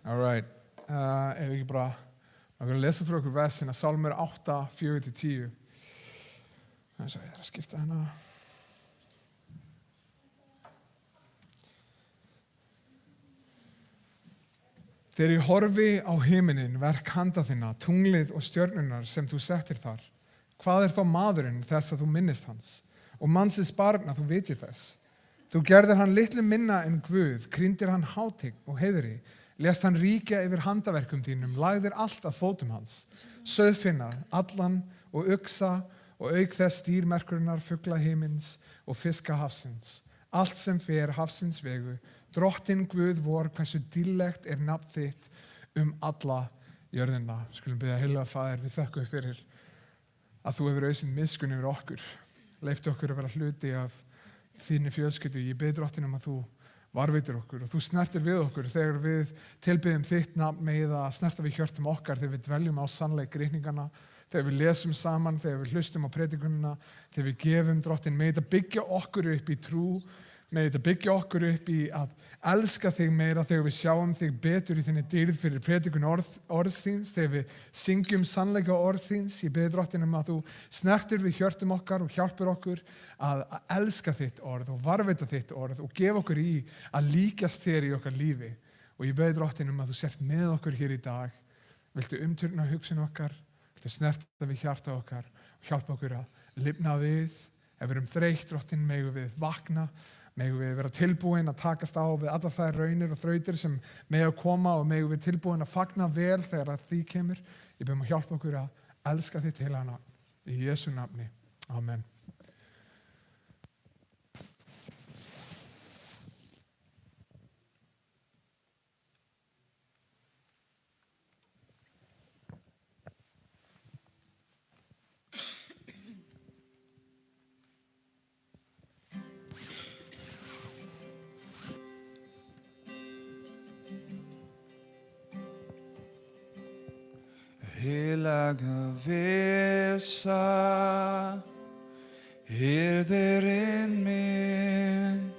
All right. Ef við ekki bara að lesa fyrir okkur versin að Sálmur 8, 4-10. Þannig að ég að skipta hana. Þegar ég horfi á himinin, verk handa þinna, tunglið og stjörnunar sem þú settir þar, hvað þá maðurinn þess að þú minnist hans? Og mannsins barn að þú vitið þess. Þú gerðir hann litlu minna en Guð, krýndir hann hátign og heiðri, lést hann ríkja yfir handaverkum þínum, lagðir allt að fótum hans, sauðfinna, allan og uxa og auk þess dýrmerkurinnar, fugla himins og fiska hafsins. Allt sem fer hafsins vegu, Drottinn Guð vor, hversu dýrlegt nafn þitt alla jörðina. Skulum biðja heilaga Faðir, við þökkum fyrir að þú hefur auðsinn miskunn yfir okkur. Leyftu okkur að vera hluti af þinni fjölskyldu. Ég bið Drottinn að þú varveitir okkur og þú snertir við okkur þegar við tilbiðjum þitt nafn, megi það snerta við hjörtum okkar þegar við dveljum á sannleik reikningana, þegar við lesum saman, þegar við hlustum á predikunina, þegar við gefum Drottinn, megi þetta byggja okkur upp í trú, megi þetta byggja okkur upp í að elska þig meira þegar við sjáum þig betur í þinni dýrð fyrir predikun orðs þíns, þegar við syngjum sannleika orð þíns. Ég bið Drottinn að þú snertir við hjörtum okkar og hjálpur okkur að elska þitt orð og varveita þitt orð og gefa okkur í að líkast þér í okkar lífi. Og ég bið Drottinn að þú sért með okkur hér í dag. Viltu umturna hugsun okkar, viltu snerta við hjarta okkar og hjálpa okkur að lifna við. Ef við erum þreytt, Drottinn, megum við vakna, megum við vera tilbúin að takast á við allar þær raunir og þrautir sem mega koma og megum við tilbúin að fagna vel þegar að því kemur. Ég bið að hjálpa okkur að elska þitt heilaga nafn. Í Jesú nafni. Amen. Heilaga vesa, hirðirinn minn,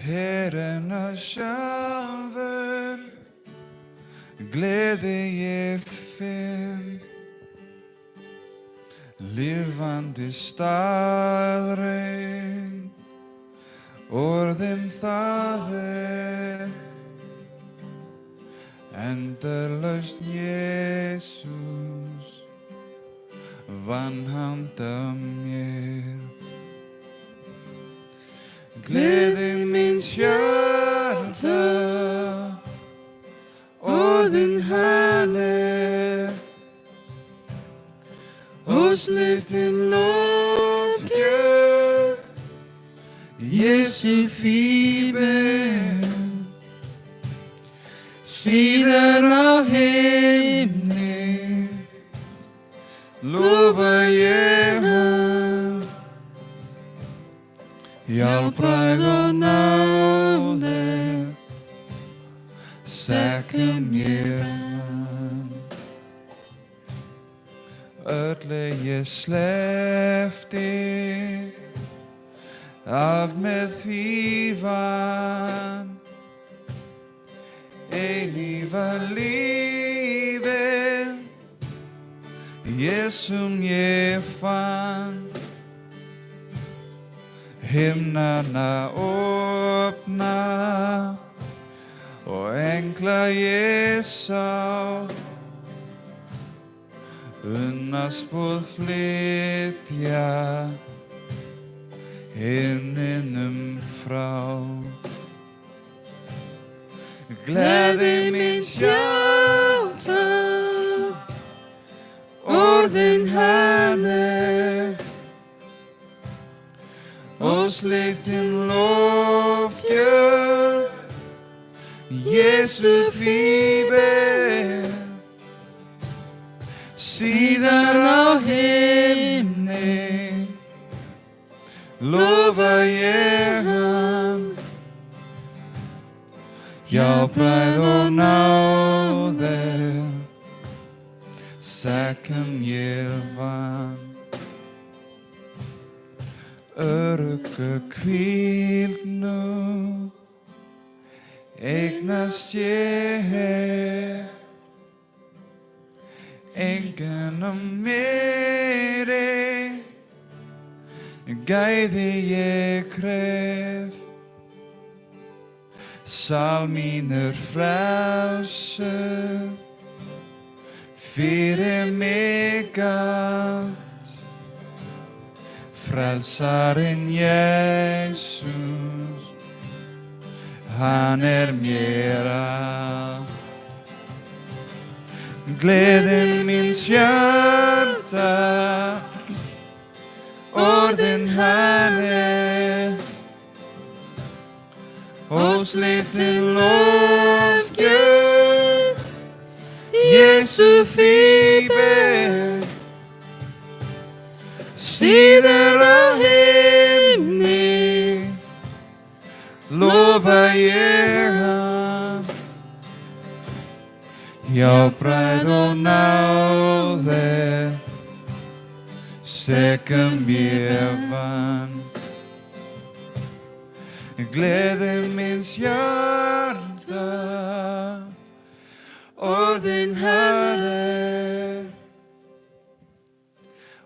Herrana sjálfur, gleði ég finn, lifandi staðreyn, orðin það endalaust Jesús vann handa mér. Gleði míns hjarta, orðin hann og slitin lofgjöf, Jesu fíben. Síðan á himni lofa ég hann, hjálpræð og náð sækja mér hann. Öllu ég sleppti, allt með því vann, eilífa lífið, Jesum ég fann. Himnana opna og engla ég sá, unnarspor flytja himninum frá. Gleði míns hjarta, orðin hann og slitin lofgjöf, Jesu fíben. Síðan á himni lofa ég hann, hjálpræð og náð sækja mér vann. Öruggu hvíld nú eignast ég engan meiri gæði ég kref sál mínur frelsu fyrir mig allt frelsarinn Jesus hann mér allt gleðin míns hjarta orðin hann óslitin lofgjöf Jesu fíber síðar á himni lofa ég hann jábræð og náði sekar mér vann gleði míns hjarta orðin hann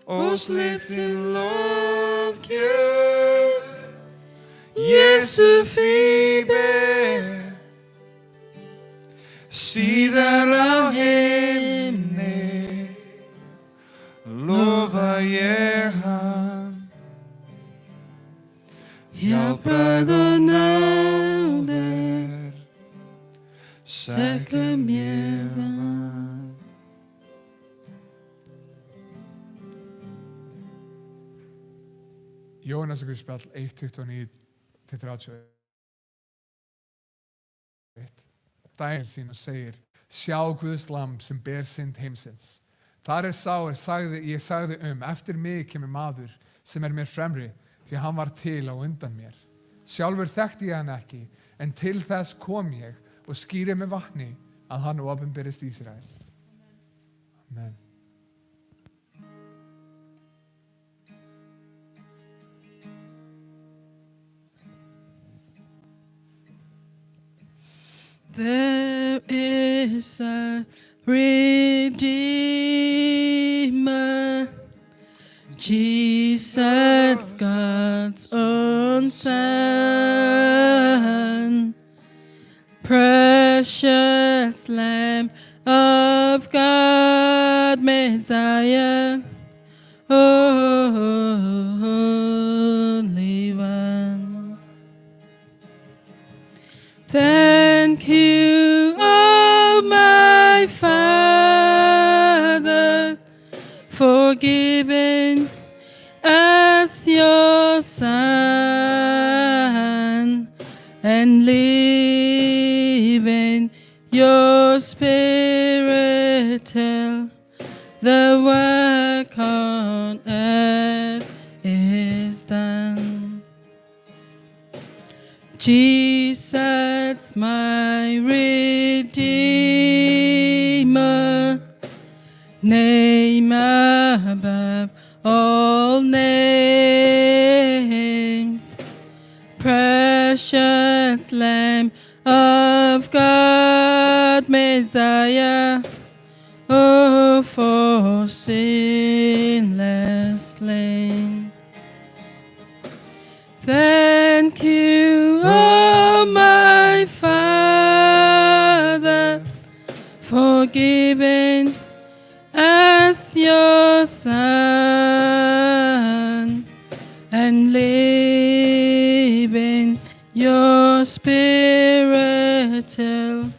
óslitin lofgjöf Jesu fíber síðar á himni lofa ég hann hjálpræð og náðir sekar mér vann. Jóhannesarguðspjall 1:29-31. Dæmir sín og segir: sjá Guðs lamb sem ber synd heimsins. Þar sá ég sagði eftir mig kemur maður sem mér fremri, því hann var til á undan mér. Sjálfur þekkti ég hann ekki, en til þess kom ég og skýri með vatni að hann opinberist Ísrael. Amen. There is a Redeemer, Jesus, God's own Son, precious Lamb of God, Messiah, Holy One. Thank you, oh my Father, for giving us your Son and leaving your Spirit till the work on earth is done. Jesus, my Redeemer, name above all names, precious Lamb of God, Messiah, oh, for sinless slain. Thank you, oh my Father, for giving us your Son and leaving your Spirit till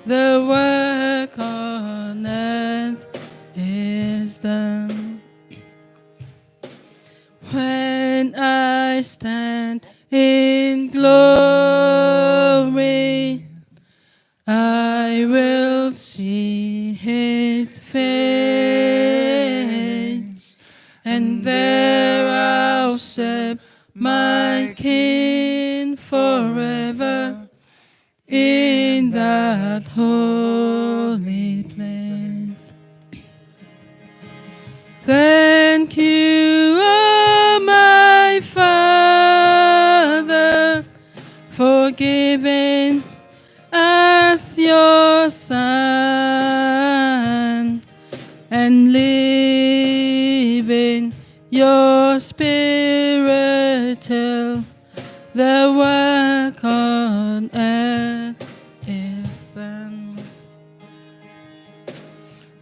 the work on earth is done. When I stand in glory, I will see his face, and there I'll serve my King forever in that holy place. Thank you, oh my Father, for giving the work on earth is done.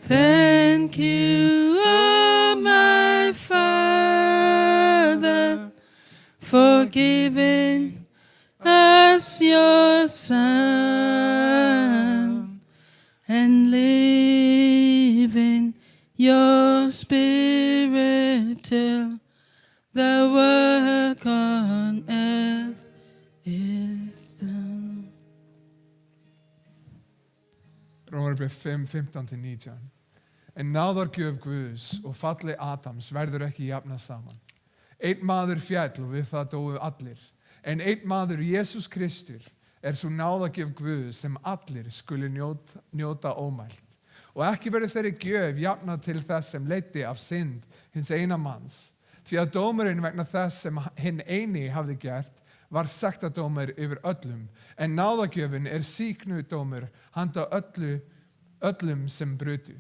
Thank you, oh my Father, for giving us your Son and living your Spirit till the work on earth is done. Rómarbréf 5, 15-19. En náðargjöf Guðs og falli Adams verður ekki jafnað saman. Einn maður fjall og við það dóu allir. En einn maður, Jesús Kristur, svo náðargjöf Guðs sem allir skuli njóta ómælt. Og ekki verður þeirri gjöf jafnað til þess sem leiddi af synd hins eina manns. Því að dómurinn vegna þess sem hinn eini hafði gert var sektadómur yfir öllum. En náðargjöfin sýknudómur handa öllum sem brutu.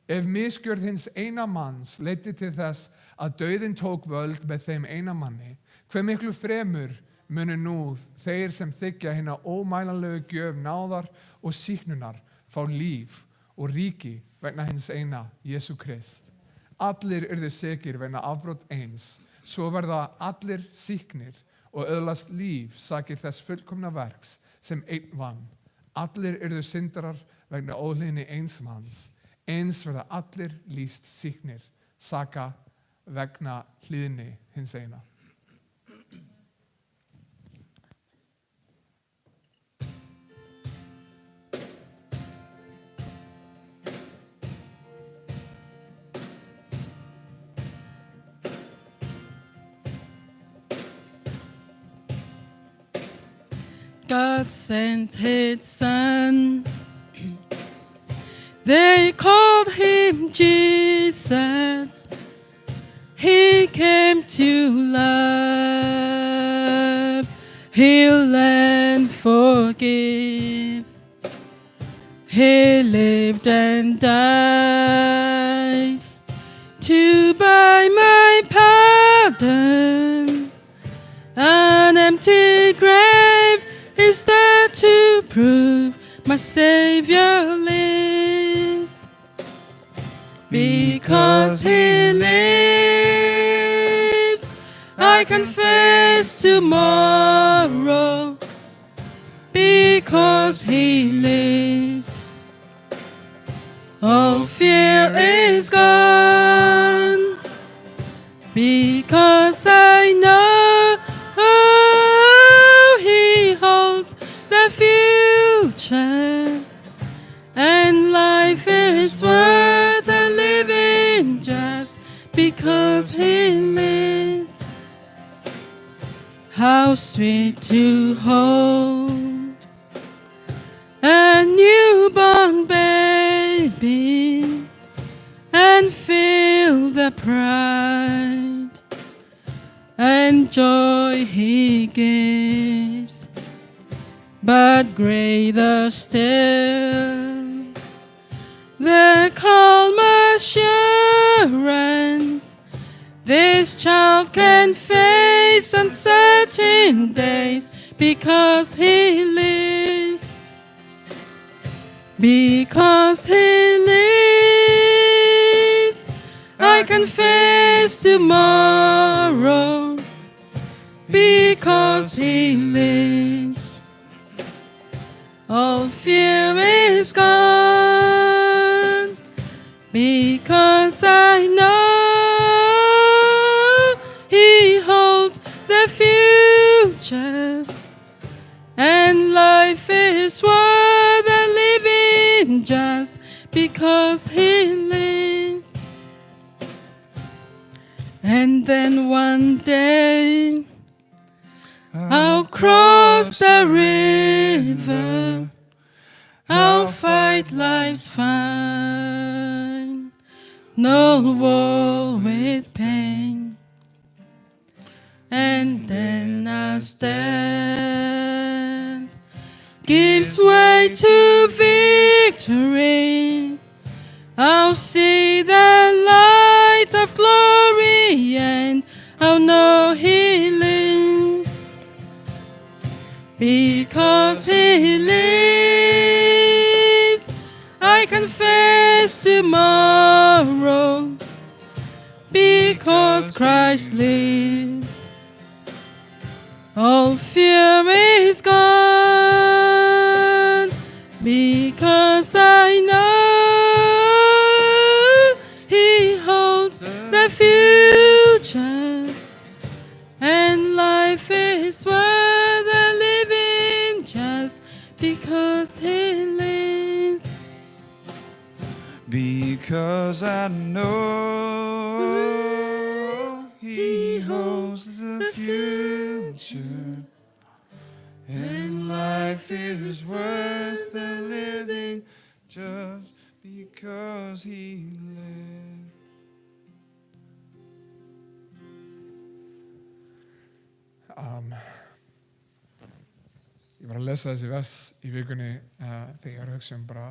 Ef misgjörð hins eina manns leiddi til þess að dauðinn tók völd með þeim eina manni, hve miklu fremur munu nú þeir sem þiggja hina ómælanlegu gjöf náðar og sýknunar fá líf og ríki vegna hins eina, Jesú Krist. Allir yrðu sekir vegna afbrot eins, svo verða allir sýknir og öðlast líf sakir þess fullkomna verks sem einn vann. Allir yrðu syndarar vegna óhlýðni eins manns. Eins verða allir lýst sýknir, saka vegna hlýðni hins eina. God sent his Son. They called him Jesus. He came to love, heal and forgive. He lived and died to buy my pardon. An empty grave is there to prove my Savior lives. Because he lives, I confess tomorrow. Because he lives, all fear is gone. Because I know he holds the future, and life is worth a living just because he lives. How sweet to hold a newborn baby and feel the pride and joy he gives. But greater still, the calm assurance this child can face uncertain days because he lives. Because he lives, I confess tomorrow. Because he lives, all fear is gone. Because I know he holds the future, and life is worth a living just because he lives. And then one day I'll cross the river, I'll fight life's fight, no war with pain. And then as death gives way to victory, I'll see the light of glory and I'll know he lives. Because he lives, I can face tomorrow. Because Christ lives, all fear is gone. Because I know he holds the future, and life is worth the living just because he lives. Because I know he holds the future, and life is worth the living just because he lives. Ég var að lesa þessi vers í vikunni þegar ég var að hugsa bara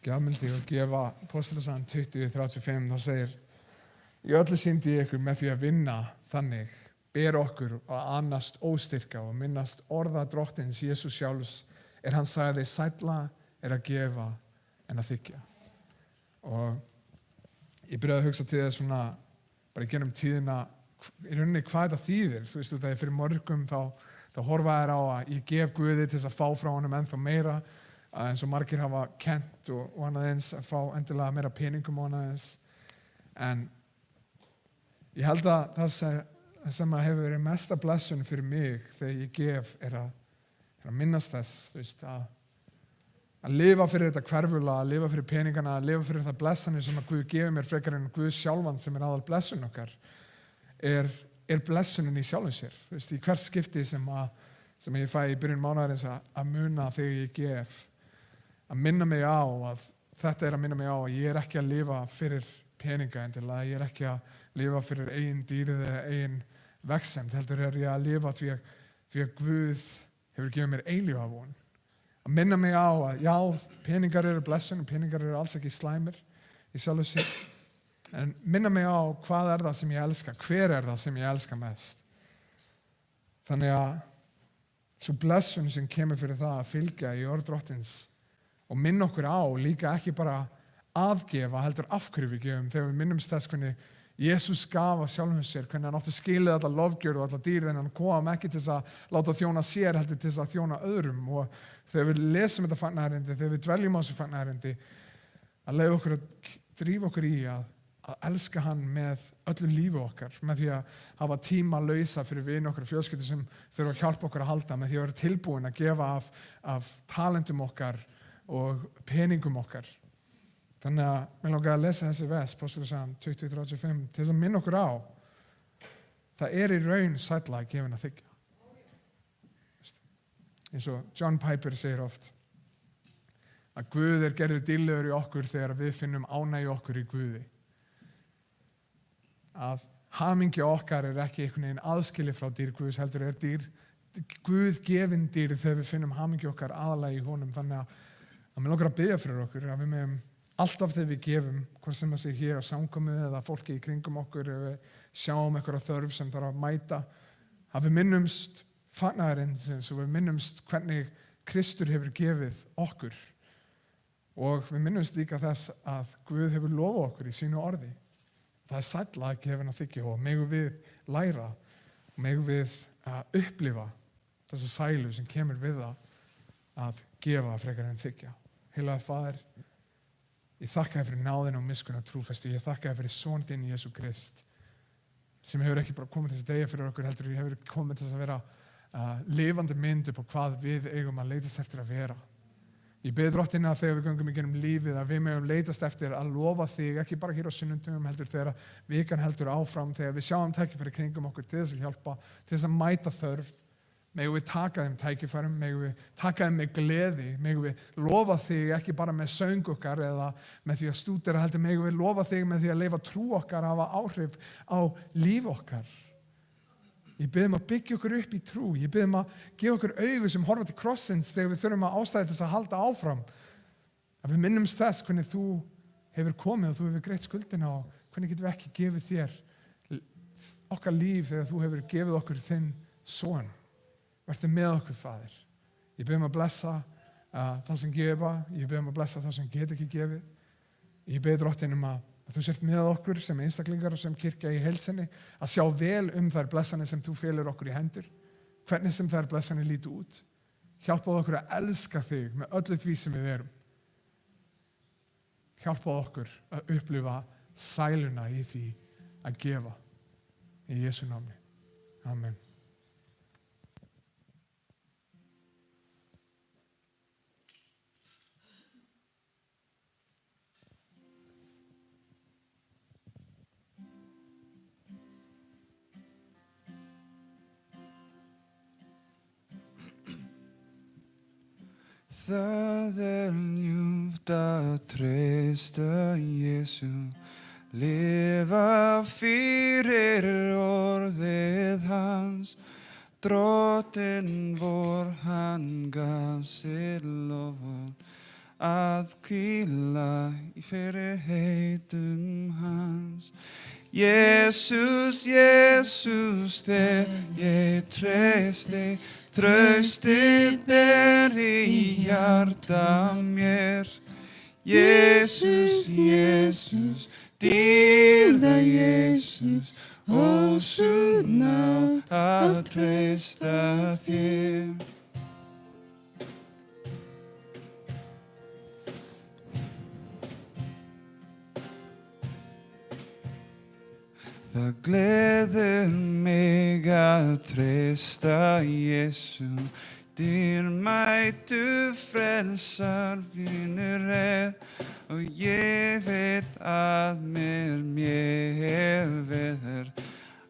gjafmildi og gefa Apóstolasagan 20:35 þá segir í öllu sýndi ég ykkur með því að vinna þannig ber okkur að annast óstyrka og minnast orða drottins Jesús sjálfs hann sagði sælla að gefa en að þiggja. Og ég byrjaði að hugsa til þess svona bara í gennum tíðina í rauninni hvað þetta þýðir. Þú veist, þegar fyrir morgum þá horfa þær á að ég gef Guði til þess að fá frá honum ennþá meira, eins og margir hafa kennt og annað eins að fá endilega meira peningum og annað eins. En ég held að það sem hefur verið mesta blessun fyrir mig þegar ég gef að minnast þess, þú veist, að lifa fyrir þetta hverfula, að lifa fyrir peningana, að lifa fyrir það blessanir sem að Guð gefur mér frekar en Guð sjálfan sem aðal blessun okkar, blessunin í sjálfum sér. Þú veist, í hvers skipti sem ég fæ í byrjun mánaðarins að muna þegar ég gef, að minna mig á að þetta að minna mig á að ég ekki að lifa fyrir peninga endilega, ég ekki að lifa fyrir eigin dýrið eða eigin vegsemd, heldur ég að lifa því að Guð hefur gefið mér eilífa von. Að minna mig á að já, peningar eru blessun og peningar eru alls ekki slæmir í sjálfu sér, en minna mig á hvað það sem ég elska, hver það sem ég elska mest. Þannig að svo blessun sem kemur fyrir það að fylgja í orð Drottins og minna okkur á líka ekki bara afgefa, heldur af hverju við gefum þegar við minnumst þess hvernig Jesús gaf að sjálfum sér, hvernig hann átti skilið alla lofgjörð og alla dýrð en hann kom ekki til þess að láta þjóna sér, heldur til þess að þjóna öðrum. Og þegar við lesum þetta fagnaðarerindi, þegar við dveljum á þessu fagnaðarerindi, að leyfa okkur að drífa okkur í að elska hann með öllu lífi okkar, með því að hafa tíma lausa fyrir vini okkar og fjölskyldur sem þurfa að hjálpa okkur að halda, með því að vera tilbúin að gefa af talendum okkar og peningum okkar. Þannig að mér langaði að lesa þessi vers, Apóstolasagan 20:35, til þess að minna okkur á það í raun sælla að gefa en að þiggja. Eins og John Piper segir oft að Guð gerður dýrlegur í okkur þegar við finnum ánægju okkur í Guði. Að hamingja okkar ekki einhvern veginn aðskilið frá dýr Guðs, heldur Guð gefinn dýr þegar við finnum hamingju okkar aðalega í honum. Þannig að mér langar að biðja fyrir okkur að við meðum alltaf þegar við gefum, hvort sem það sé hér á samkomu eða fólki í kringum okkur, ef við sjáum einhverja þörf sem þarf að mæta, að við minnumst fagnaðarins og við minnumst hvernig Kristur hefur gefið okkur. Og við minnumst líka þess að Guð hefur lofað okkur í sínu orði. Það sælla að gefa en að þiggja og megum við læra og megum við upplifa þessa sælu sem kemur við það að gefa frekar en þiggja. Heilagur Faðir, ég þakka þér fyrir náðina og miskunn og trúfesti. Ég þakka þér fyrir son þinn Jesú Krist sem hefur ekki bara komið þessi degi fyrir okkur, heldur hefur komið til að vera lifandi mynd upp á hvað við eigum að leitast eftir að vera. Ég bið Drottina að þegar við göngum í gegnum lífið að við megum leitast eftir að lofa þig, ekki bara hér á sunnundum, heldur þegar vikan heldur áfram, þegar við sjáum tækifæri kringum okkur til þess að hjálpa, til þess að mæta þörf. Megum við taka þeim tækifærum, megum við taka þeim með gleði, megum við lofa þig ekki bara með söng okkar eða með því að stúdera, heldur megum við lofa þig með því að leyfa trú okkar að hafa áhrif á líf okkar. Ég bið að byggja okkur upp í trú, ég bið að gefa okkur augu sem horfa til krossins þegar við þurfum að ástæða þess að halda áfram. Að við minnumst þess hvernig þú hefur komið og þú hefur greitt skuldina og hvernig getum við ekki gefið þér okkar líf þegar þú hefur gefið okkur þinn son. Og vertu með okkur, Faðir. Ég bið að blessa það sem gefa, ég bið að blessa það sem get ekki gefið. Ég bið Drottinn að þú sért með okkur sem einstaklingar og sem kirkja í heild sinni, að sjá vel þær blessanir sem þú felur okkur í hendur, hvernig sem þær blessanir líti út. Hjálpaðu okkur að elska þig með öllu því sem við erum. Hjálpaðu okkur að upplifa sæluna í því að gefa. Í Jesú nafni. Amen. Það ljúft að treysta Jesú, lifa fyrir orðið hans. Drottinn vor, hann gaf sér lofað að hvíla í fyrirheitum hans. Jesus, Jesus, þér ég treysti, traustið ber í hjarta mér. Jesus, Jesus, dýrða Jesus, ó sú náð að treysta þér. Það gleður mig að treysta Jesú, dýrmætu frelsarvinur og ég veit að mér veður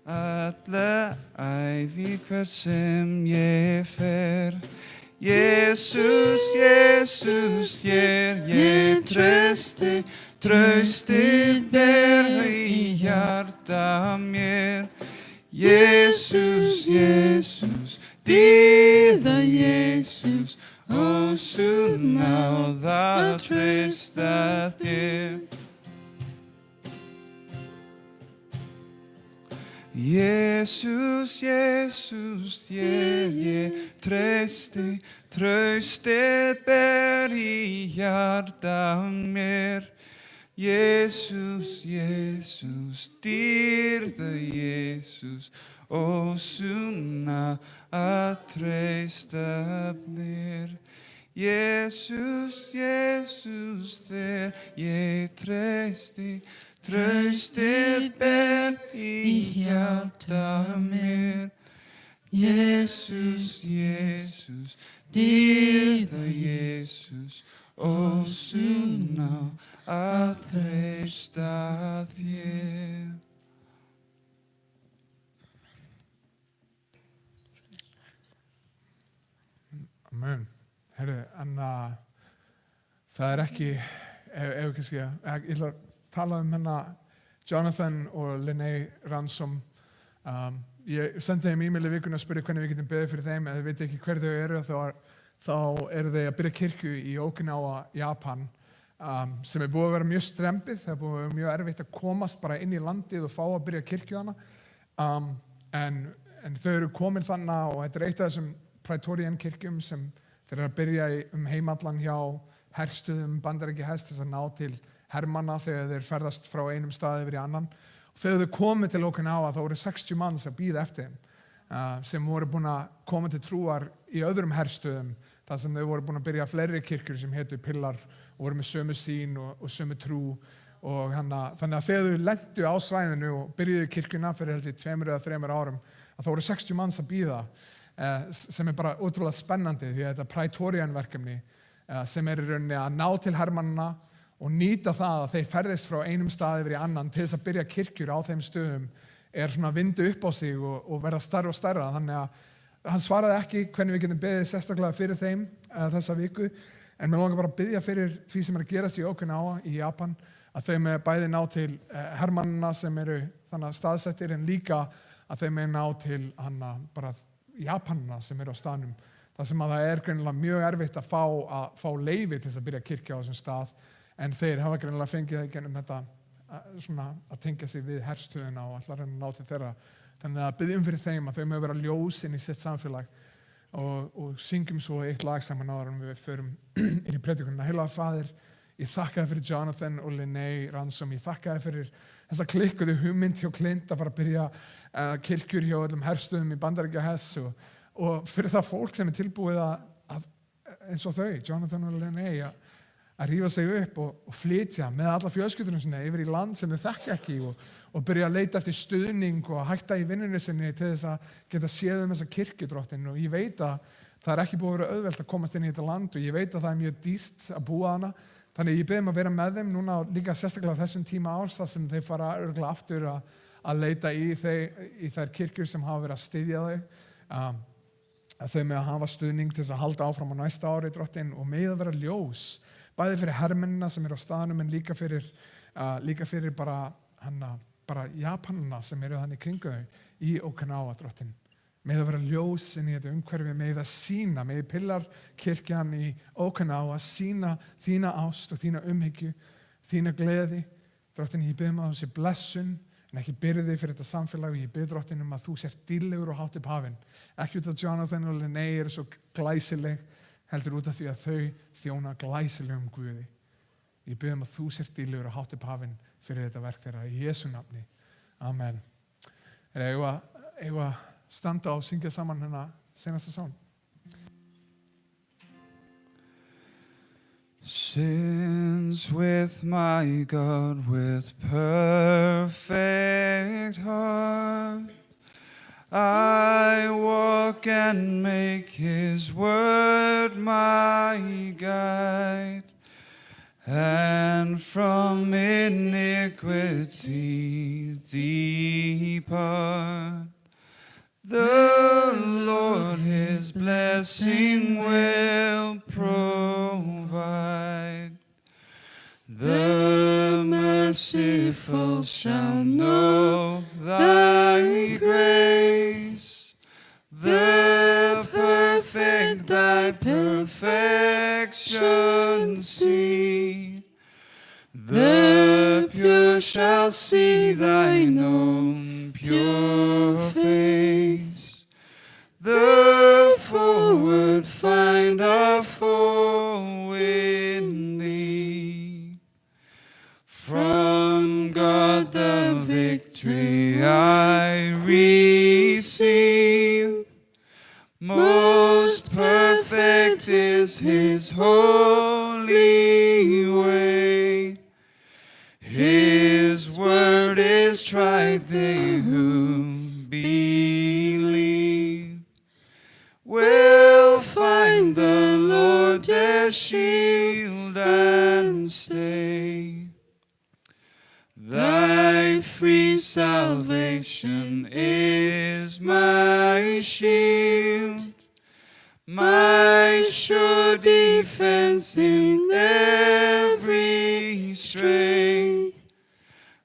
alla ævi hvert sem ég fer. Jesus, Jesus, þér ég treysti, traustið ber í hjarta mér. Jesus, Jesus, dýrða Jesus, ó sú náð að treysta þér. Jesus, Jesus, þér ég treysti, traustið ber í hjarta mér. Jesus, Jesus, dýrða Jesus, ó sú náð að treysta mér. Jesus, Jesus, þér ég treysti, traustið ber í hjarta mér. Jesus, Jesus, dýrða Jesus, ó sú náð að treysta þér. Amen. Herru, en það ekki, ef ekki segja, ég ætla að tala Jonathan og Linnea Ransom. Ég sendi þeim e-mail í vikunni að spyrja hvernig við getum beðið fyrir þeim, ef þið veit ekki hver þau eru, þá eru þau að byrja kirkju í Okinawa, Japan, sem búið að vera mjög strembið. Það búið að vera mjög erfitt að komast bara inn í landið og fá að byrja kirkju hana. En þau eru komin þannig og þetta eitt af þessum Praetorian kirkjum sem þeir eru að byrja heimallan hjá herstöðum Bandaríkjahers til að ná til hermanna þegar þeir ferðast frá einum stað yfir í annan. Og þegar þau komið til Okinawa þá voru 60 manns að bíða eftir þeim sem voru búin að koma til trúar í öðrum herstöðum þar sem þau voru búin að byrja fleiri kirkjur sem hétu Pillar og voru með sömu sýn og sömu trú. Og þannig að þegar þau lentu á svæðinu og byrjuðu kirkjuna fyrir held ég 2 eða 3 árum að þá voru 60 manns að bíða sem bara ótrúlega spennandi því að þetta Praetorian verkefni sem í rauninni að ná til hermannana og nýta það að þeir ferðist frá einum stað yfir í annan til þess að byrja kirkjur á þeim stöðum svona vindu upp á sig og verða stærra og stærra. Þannig að hann svaraði ekki hvernig við getum beðið sérstaklega fyrir þeim þessa viku, en mér langar bara að biðja fyrir því sem að gerast í Okinawa í Japan, að þau með bæði ná til hermannana sem eru þannig staðsettir en líka að þau með ná til bara Japanina sem eru á staðnum. Það sem að það greinilega mjög erfitt að fá leyfi til þess að byrja kirkja á þessum stað, en þeir hafa greinilega fengið það gennum þetta svona að tengja sig við herstöðina og ætla að ná til þeirra. Þannig að biðjum fyrir þeim að þau með vera ljós inn í sitt samfélag og syngjum svo eitt lag saman áður en við förum inn í predikunina. Heilaga Faðir, ég þakka þér fyrir Jonathan og Linnea Ransom. Ég þakka þér fyrir þessa klikkuðu hugmynd hjá Clint að fara að byrja kirkjur hjá öllum herstöðum í Bandaríkjahers og fyrir það fólk sem tilbúið að eins og þau, Jonathan og Linnea, að rífa sig upp og flytja með alla fjölskyldunum sinni yfir í land sem þau þekki ekki og byrja að leita eftir stuðning og hætta í vinnunni sinni til þess að geta séð þessa kirkjudrottin. Og ég veit að það er ekki búið að vera auðvelt að komast inn í þetta land og ég veit að það er mjög dýrt að búa hana. Þannig ég bið að vera með þeim núna líka sérstaklega þessum tíma árs þar sem þeir fara örugglega aftur að leita í þær kirkjur sem hafa verið að styðja þau. Að þau með að hafa stuðning til þess að halda áfram á næsta ári drottin og með að vera ljós. Bæði fyrir hermennina sem eru á staðnum en líka fyrir bara Japanina sem eru þannig kringu þau í Okinawa drottin. Með að vera ljós inn í þetta umhverfi, með að sína, með Pillarkirkjan í Okinawa, sína þína ást og þína umhyggju, þína gleði. Drottin, ég bið að þú sé blessun en ekki byrði fyrir þetta samfélag og ég bið drottin að þú sért dýrlegur og hátt upp hafinn. Ekki út af Jonathan og Linnea eru svo glæsileg, heldur út af því að þau þjóna glæsilegum Guði. Ég bið að þú sért dýrlegur og hátt upp hafinn fyrir þetta verk þeirra í Jesú nafni. Amen. Eigum að standa og syngja saman senasta sóng. Since with my God with perfect heart I walk and make His word my guide, and from iniquity depart. The Lord His blessing will provide. The merciful shall know thy grace. The perfect thy perfection see. The pure shall see thine own pure face. The forward find a foe in thee. From God the victory I receive. Most perfect is His holy way. His word is tried, they who believe will find the Lord their shield and stay. Thy free salvation is my shield, my sure defense in every strait.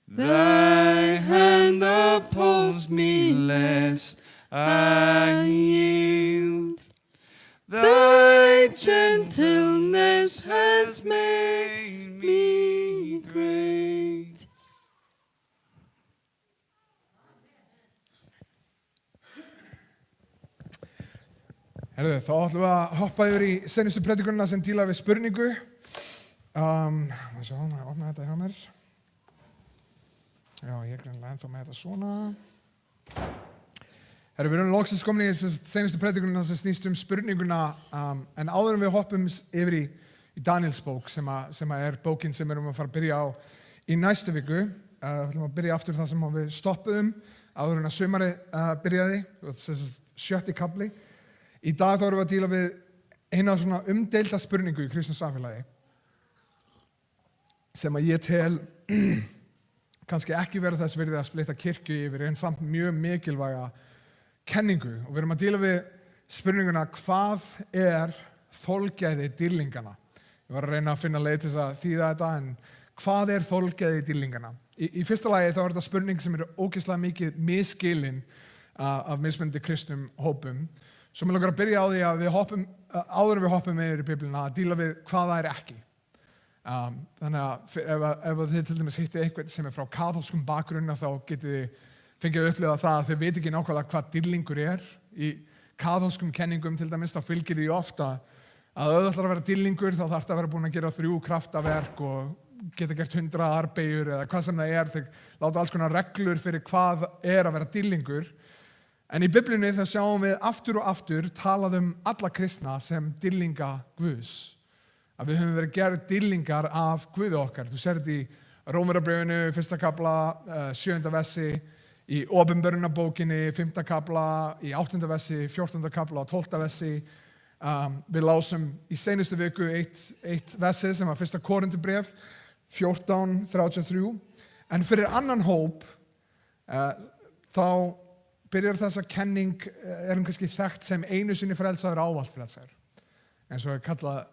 Thy hand upholds me lest I yield. Thy gentleness has made me great. Herðu, þá ætlum við að hoppa yfir í seinustu predikunina sem díla við spurningu. Svo, ég opna þetta hjá mér. Já, ég er greinlega ennþá með þetta svona. Herru, við erum loksins komin í seinustu predikunina sem snýst spurninguna, en áður en við hoppum yfir í Daniels bók sem er bókin sem við erum að fara að byrja á í næstu viku. Við ætlum að byrja aftur það sem við stoppuðum áður en að sumarið byrjaði, sjötti kafli. Í dag þá erum við að díla við eina svona umdeilda spurningu í kristnu samfélagi sem að ég tel kannski ekki verið þess virði að splitta kirkju yfir en samt mjög mikilvæga kenningu. Og við erum að díla við spurninguna hvað er þolgæði dýrlingana? Ég var að reyna að finna leið til þess að þýða þetta en hvað er þolgæði dýrlingana? Í fyrsta lagi þá er þetta spurning sem er ógeðslega mikið misskilin af mismunandi kristnum hópum. Svo mér langar að byrja á því að áður en við hoppum yfir í Biblíuna að díla við hvað það er ekki. Þannig að ef þið til dæmis hittið einhvern sem er frá kaþólskum bakgrunni þá getið þið fengið að upplifa það að þau veit ekki nákvæmlega hvað dýrlingur er í kaþólskum kenningum til dæmis, þá fylgir því ofta að ef þú ætlar að vera dýrlingur þá þarftu að vera búin að gera 3 kraftaverk og geta gert 100 arbeigur eða hvað sem það þeir láta alls konar reglur fyrir hvað að vera dýrlingur. En í Biblíunni þá sjáum við aftur og aftur talað alla kristna sem dýrlinga Guðs. Að við höfum verið gerð dýrlingar af Guði okkar. Þú sér þetta í Rómverjabréfinu, 1. kafla, 7. versi, í Opinberunarbókinni, 5. kafla, í 8. versi, 14. kafla og 12. versi. Við lásum í seinustu viku eitt versi sem var 1. Korinthubréf, 14:33. En fyrir annan hóp, þá byrjar þessa kenning, kannski þekkt sem einu sinni frelsaður, ávallt frelsaður. Eins og kallað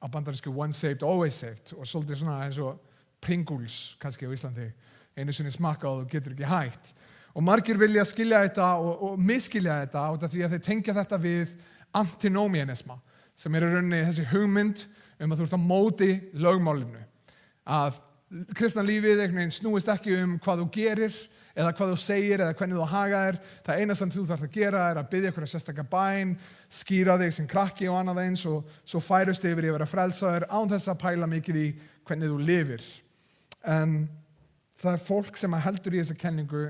á bandarísku once saved, always saved, og svolítið svona eins og Pringles, kannski á Íslandi, einu sinni smakkað og getur ekki hætt. Og margir vilja skilja þetta og misskilja þetta út af því að þeir tengja þetta við antinomianisma, sem í rauninni þessi hugmynd að þú ert á móti lögmálinu. Að kristna lífið snúist ekki hvað þú gerir eða hvað þú segir eða hvernig þú hagar þér. Það eina sem þú þarft að gera að biðja einhverja sérstaka bæn, skýra þig sem krakki og annað eins og svo færust yfir í að vera frelsaður án þess að pæla mikið í hvernig þú lifir. En það fólk sem heldur í þessa kenningu,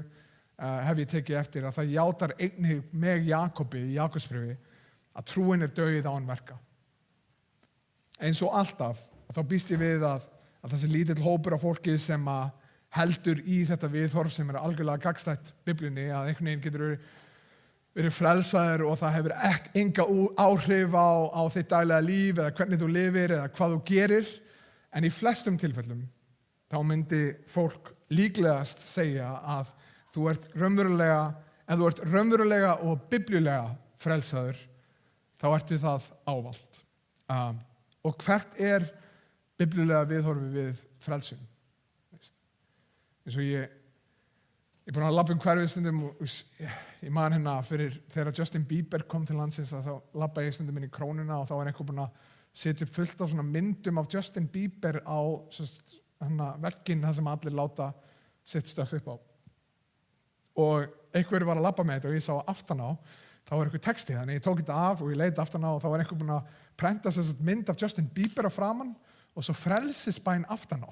hef ég tekið eftir, að það játar einnig með Jakobi í Jakobsbréfi að trúin dauð án verka. Eins og alltaf, þá býst ég við að þessi lítill hópur af fólki sem heldur í þetta viðhorf sem algjörlega gagnstætt Biblíunni, að einhvern veginn getur verið frelsaður og það hefur enga áhrif á þitt daglega líf eða hvernig þú lifir eða hvað þú gerir. En í flestum tilfellum þá myndi fólk líklegast segja að þú ert raunverulega og biblíulega frelsaður, þá ertu það ávallt. Og hvert biblíulega viðhorfið við frelsun? Eins og ég er búin að labba hverfið stundum og ég man fyrir þegar Justin Bieber kom til landsins að þá labba ég stundum inn í Krónuna og þá einhver búin að setja upp fullt af svona myndum af Justin Bieber á vegginn þar sem allir láta sitt stöf upp á. Og einhver var að labba með þetta og ég sá aftan á, þá var einhver texti, þannig ég tók þetta af og ég leit aftan á og þá var einhver búin að prenta mynd af Justin Bieber á framan og svo frelsisbæn aftan á.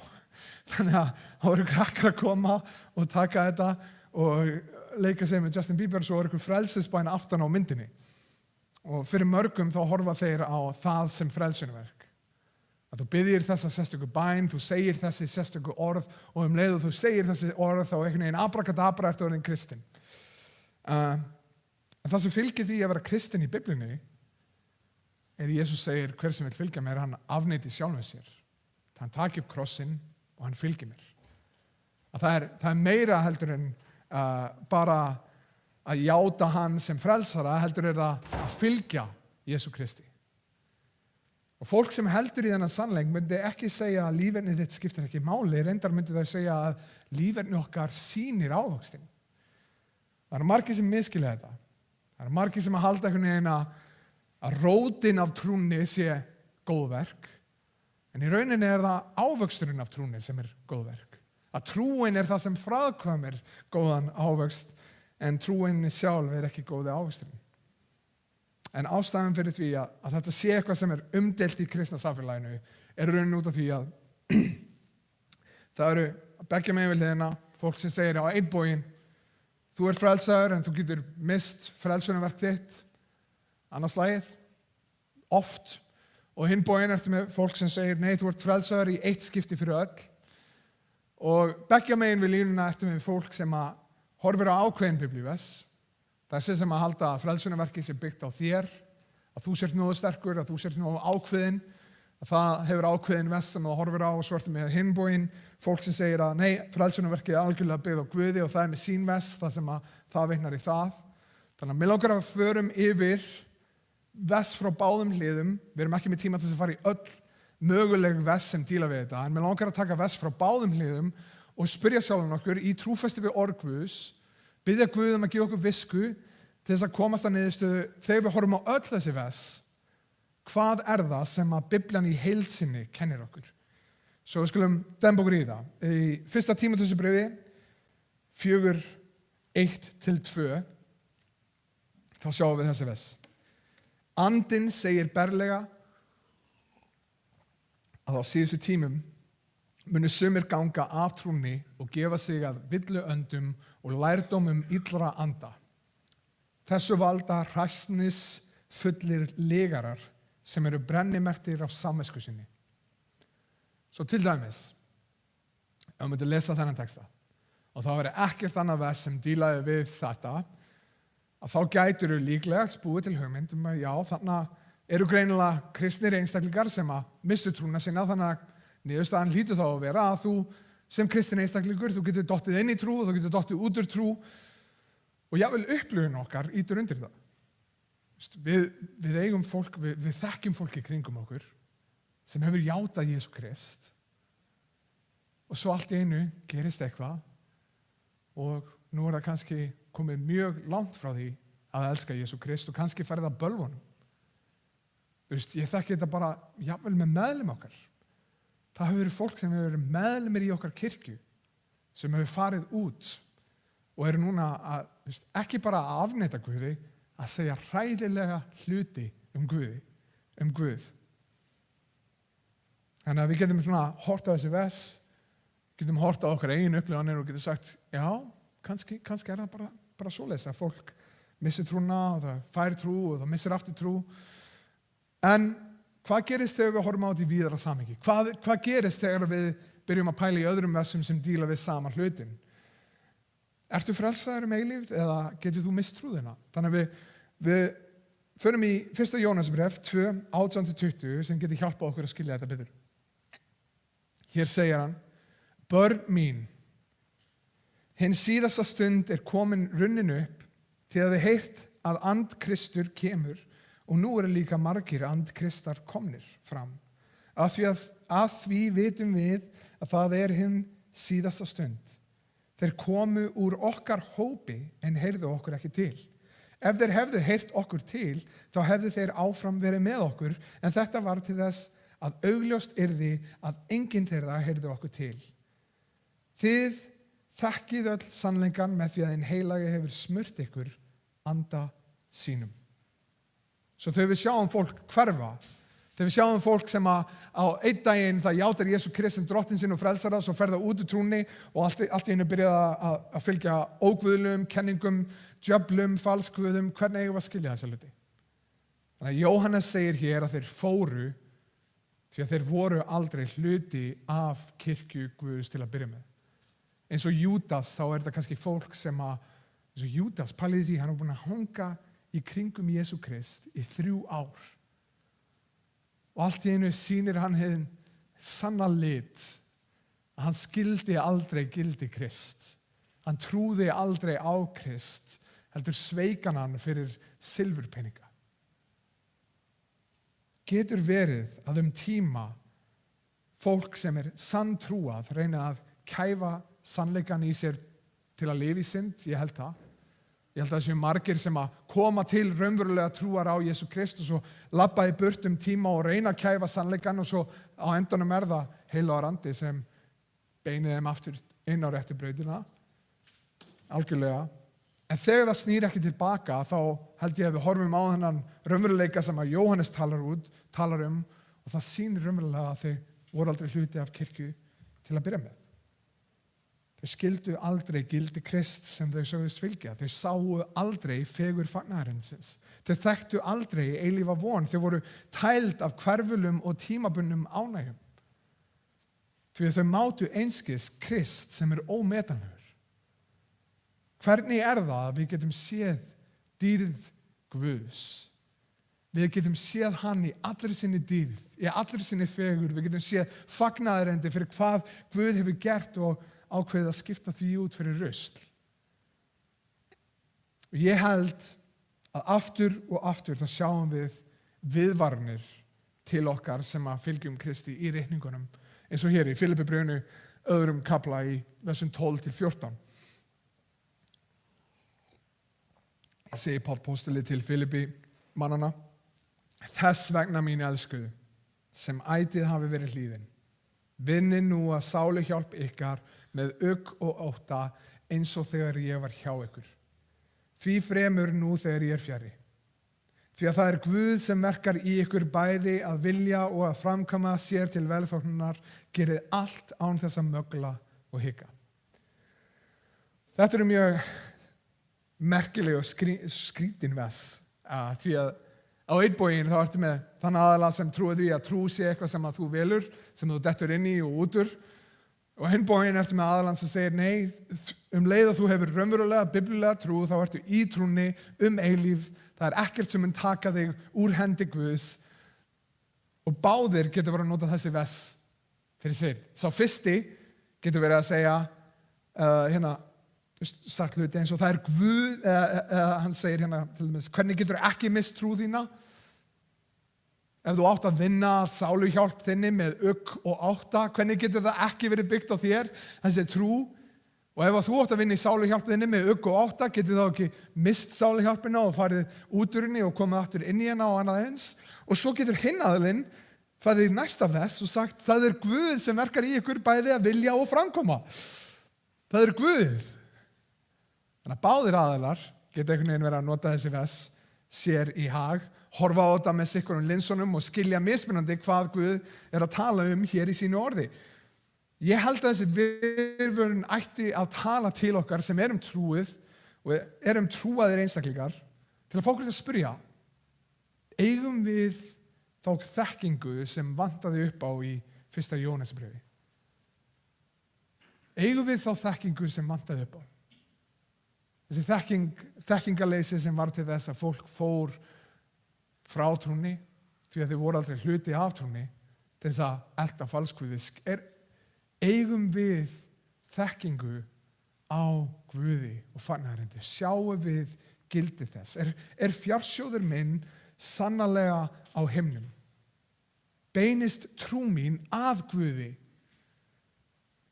Þannig að þá voru krakkar að koma og taka þetta og leika sig með Justin Bieber, svo voru einhver frelsisbæn aftan á myndinni. Og fyrir mörgum þá horfa þeir á það sem frelsunarverk. Að þú biðjir þessa sérstöku bæn, þú segir þessi sérstöku orð og leið og þú segir þessi orð þá einhvern veginn abrakadabra ertu orðinn kristinn. En það sem fylgir því að vera kristinn í Biblíunni Jesús segir hver sem vill fylgja mér, hann afneiti sjálfum sér. Hann taki upp krossinn og hann fylgir mér. Að það meira heldur en bara að játa hann sem frelsara, heldur það að fylgja Jesú Kristi. Og fólk sem heldur í þennan sannleik myndi ekki segja að líferni þitt skiptir ekki máli, reyndar myndi það segja að líferni okkar sýnir ávöxtinn. Það eru margir sem misskilja þetta. Það eru margir sem halda einhvern veginn að rótin af trúnni sé góðverk, en í rauninni það ávöxturinn af trúnni sem góðverk. Að trúin það sem framkvæmir góðan ávöxt, en trúin sjálf ekki góði ávöxturinn. En ástæðan fyrir því að þetta sé eitthvað sem umdeilt í kristna samfélaginu raunin út af því að það eru beggja megin við hliðina fólk sem segir á einn bóginn þú ert frelsaður en þú getur mist frelsunarverk þitt annars slagið, oft, og hinn bóginn ertu með fólk sem segir nei, þú ert frelsaður í eitt skipti fyrir öll og beggja megin við línuna ertu með fólk sem horfir á ákveðin biblíuvers. Þessi sem halda að frelsunarverkið sé byggt á þér, að þú sért nógu sterkur, að þú sért nógu ákveðin, að það hefur ákveðin vess sem það horfir á og svo ertu með hinn bóginn, fólk sem segir að nei, frelsunarverkið algjörlega byggt á Guði og það með sín vess, það sem það vitnar í það. Þannig að mig langar að förum yfir vess frá báðum hliðum, við erum ekki með tíma til að fara í öll möguleg vess sem díla við þetta, en mig langar að taka vess frá báðum hliðum og spyrja sjálfan okkur í trúfesti við orð Guðs, biðja Guð að gefa okkur visku til þess að komast að niðurstöðu þegar við horfum á öll þessi vers. Hvað það sem að Biblían í heild sinni kennir okkur? Svo við skulum demba okkur í það. Í 1. Tímóteusbréfi 4:1-2 þá sjáum við þessi vers. Andinn segir berlega að á síðustu tímum munu sumir ganga af trúnni og gefa sig að villuöndum og lærdómum illra anda. Þessu valda hræsnis fullir legarar sem eru brennimerktir á samvisku sinni. Svo til dæmis, ef við myndum lesa þennan texta og þá verður ekkert annað vers sem dílaði við þetta, að þá gætur þú líklega búið til hugmynd að já, þannig eru greinilega kristnir einstaklingar sem að misstu trúna sína, þannig að niðurstaðan hlýtur þá að vera að þú sem kristinn einstaklingur, þú getur dottið inn í trú og þú getur dottið út úr trú og jafnvel upplifun okkar ítur undir það. Við eigum fólk, við þekkjum fólk í kringum okkur sem hefur játað Jesú Krist og svo allt í einu gerist eitthvað og nú það kannski komið mjög langt frá því að elska Jesú Krist og kannski farið að bölvunum. Ég þekki þetta bara jafnvel með meðlim okkar. Það hefur verið fólk sem hefur verið meðlimir í okkar kirkju sem hefur farið út og eru núna að ekki bara að afneita Guði, að segja hræðilega hluti Guð. Þannig að við getum svona hort á þessi vers, getum hort á okkar eigin upplifanir og getum sagt, já, kannski er það bara svoleiðis að fólk missir trúna og það fær trú og það missir aftur trú. En hvað gerist þegar við horfum á þetta í víðara samhengi? Hvað gerist þegar við byrjum að pæla í öðrum versum sem díla við sama hlutin? Ertu frelsaður eilífð eða getur þú misst trúðina? Þannig að við förum í 1. Jónasbréf 2, 18-20 sem getur hjálpað okkur að skilja þetta betur. Hér segir hann, börn mín, hinn síðasta stund er komin runnin upp því að við heyrt að andkristur kemur og nú eru líka margir andkristar komnir fram. Að því vitum við að það er hinn síðasta stund. Þeir komu úr okkar hópi en heyrðu okkur ekki til. Ef þeir hefðu heyrt okkur til, þá hefðu þeir áfram verið með okkur, en þetta var til þess að augljóst yrði að enginn þeirra heyrðu okkur til. Þið þekkið öll sannleikann með því að hinn heilagi hefur smurt ykkur anda sínum. Svo þegar við sjáum fólk hverfa, þegar við sjáum fólk sem á einn daginn það játar Jesú Krist sem drottinn sinn og frelsara, svo fer það út úr trúnni og allt í einu byrjaði að fylgja óguðlum, kenningum, djöflum, falskguðum, hvernig eigum við að skilja þessa hluti? Þannig að Jóhannes segir hér að þeir fóru því að þeir voru aldrei hluti af kirkju Guðs til að byrja með. Eins og Júdas, þá er þetta kannski fólk sem eins og Júdas, pælið því, hann er búin að hanga í kringum Jesú Krist í 3 ár. Og allt í einu sýnir hann hinn sanna lit að hann skildi aldrei gildi Krist. Hann trúði aldrei á Krist, heldur sveikan hann fyrir silfurpeninga. Getur verið að tíma fólk sem er sanntrúað reyna að kæfa sannleikan í sér til að lifa í synd? Ég held það. Ég held að það séu margir sem að koma til raunverulega trúar á Jesú Krist og svo labba í burt tíma og reyna að kæfa sannleikan og svo á endanum er það heilagur andi sem beinir þeim aftur inn á réttu brautina. Algjörlega. En þegar það snýr ekki tilbaka þá held ég að við horfum á þennan raunveruleika sem að Jóhannes talar um og það sýnir raunverulega að þeir voru aldrei hluti af kirkju til að byrja með. Þau skildu aldrei gildi Krist sem þau sögðust fylgja. Þau sáu aldrei fegur fagnaðarins. Þau þekktu aldrei eilífa von. Þau voru tæld af hverfulum og tímabundnum ánægjum. Því að þau mátu einskis Krist sem er ómetanlegur. Hvernig er það að við getum séð dýrð Guðs? Við getum séð hann í allri sinni dýrð, í allri sinni fegur. Við getum séð fagnaðarendi fyrir hvað Guð hefur gert og ákveðið að skipta því út fyrir rusl. Og ég held að aftur og aftur þá sjáum við viðvarnir til okkar sem að fylgjum Kristi í reikningunum, eins og hér í Filippibréfinu 2. kafla í versum 12-14. Segir Páll postuli til Filippi mannana: Þess vegna mín elskuðu, sem ætíð hafi verið hlýðin, vinni nú að sáluhjálp ykkar með ugg og ótta eins og þegar ég var hjá ykkur. Því fremur nú þegar ég fjarri. Því að það Guð sem verkar í ykkur bæði að vilja og að framkvæma sér til velþóknunar, gerið allt án þess að mögla og hika. Þetta mjög merkileg og skrítin vers, því að á einn bóginn þá ertu með þann aðala sem trúi því að trú sé eitthvað sem að þú velur, sem þú dettur inn í og út úr. Og hinn bóginn ertu með aðalann sem segir nei, leið að þú hefur raunverulega biblilega trú, þá ertu í trúnni eilíf. Það ekkert sem mun taka þig úr hendi Guðs. Og báðir getur verið að nota þessi vers fyrir sig. Sá fyrsti getur verið að segja, sagt hluti eins og það Guð, hann segir hérna til dæmis, hvernig getur ekki misst trú þína? Ef þú átt að vinna sáluhjálp þinni með ugg og átta, hvernig getur það ekki verið byggt á þér, þessi trú? Og ef þú átt að vinna í sáluhjálp þinni með ugg og átta, getur þá ekki mist sáluhjálpina og farið út úr henni og komið aftur inn í henni og annað eins? Og svo getur hinn aðilinn farið í næsta vers og sagt, það Guð sem verkar í ykkur bæði að vilja og framkoma. Það Guð. Þannig að báðir aðilar geta einhvern veginn verið að nota þessi vers sér í hag, horfa á þetta með sikkurum linsunum og skilja mismunandi hvað Guð að tala hér í sínu orði. Ég held að þessi viðvörun ætti að tala til okkar sem trúið og trúaðir einstaklingar til að fá okkur til að spyrja, eigum við þá þekkingu sem vantaði upp á í 1. Jóhannesbréfi? Eigum við þá þekkingu sem vantaði upp á? Þessi þekkingarleysi sem var til þess að fólk fór frá trúnni, því að þau voru aldrei hluti af trúnni, til þess að elta falsguði. Eigum við þekkingu á Guði og fagnaðarindi? Sjáum við gildi þess? Fjársjóður minn sannarlega á himnum? Beinist trú mín að Guði?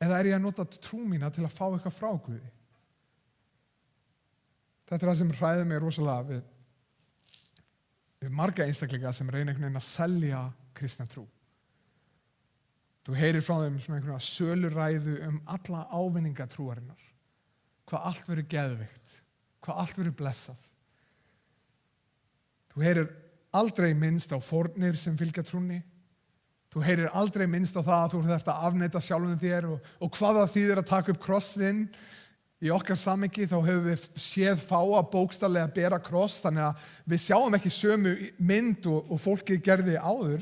Eða ég að nota trú mína til að fá eitthvað frá Guði? Þetta það sem hræðir mig rosalega við marga einstaklinga sem reyna einhvern veginn að selja kristna trú. Þú heyrir frá þeim svona einhverja söluræðu alla ávinninga trúarinnar. Hvað allt verður geðveikt, hvað allt verður blessað. Þú heyrir aldrei minnst á fórnir sem fylgja trúnni. Þú heyrir aldrei minnst á það að þú þarft að afneita sjálfum þér og hvað það þýðir að taka upp krossinn. Í okkar samhengi þá höfum við séð fáa bókstaflega bera kross, þannig að við sjáum ekki sömu mynd og fólkið gerði áður.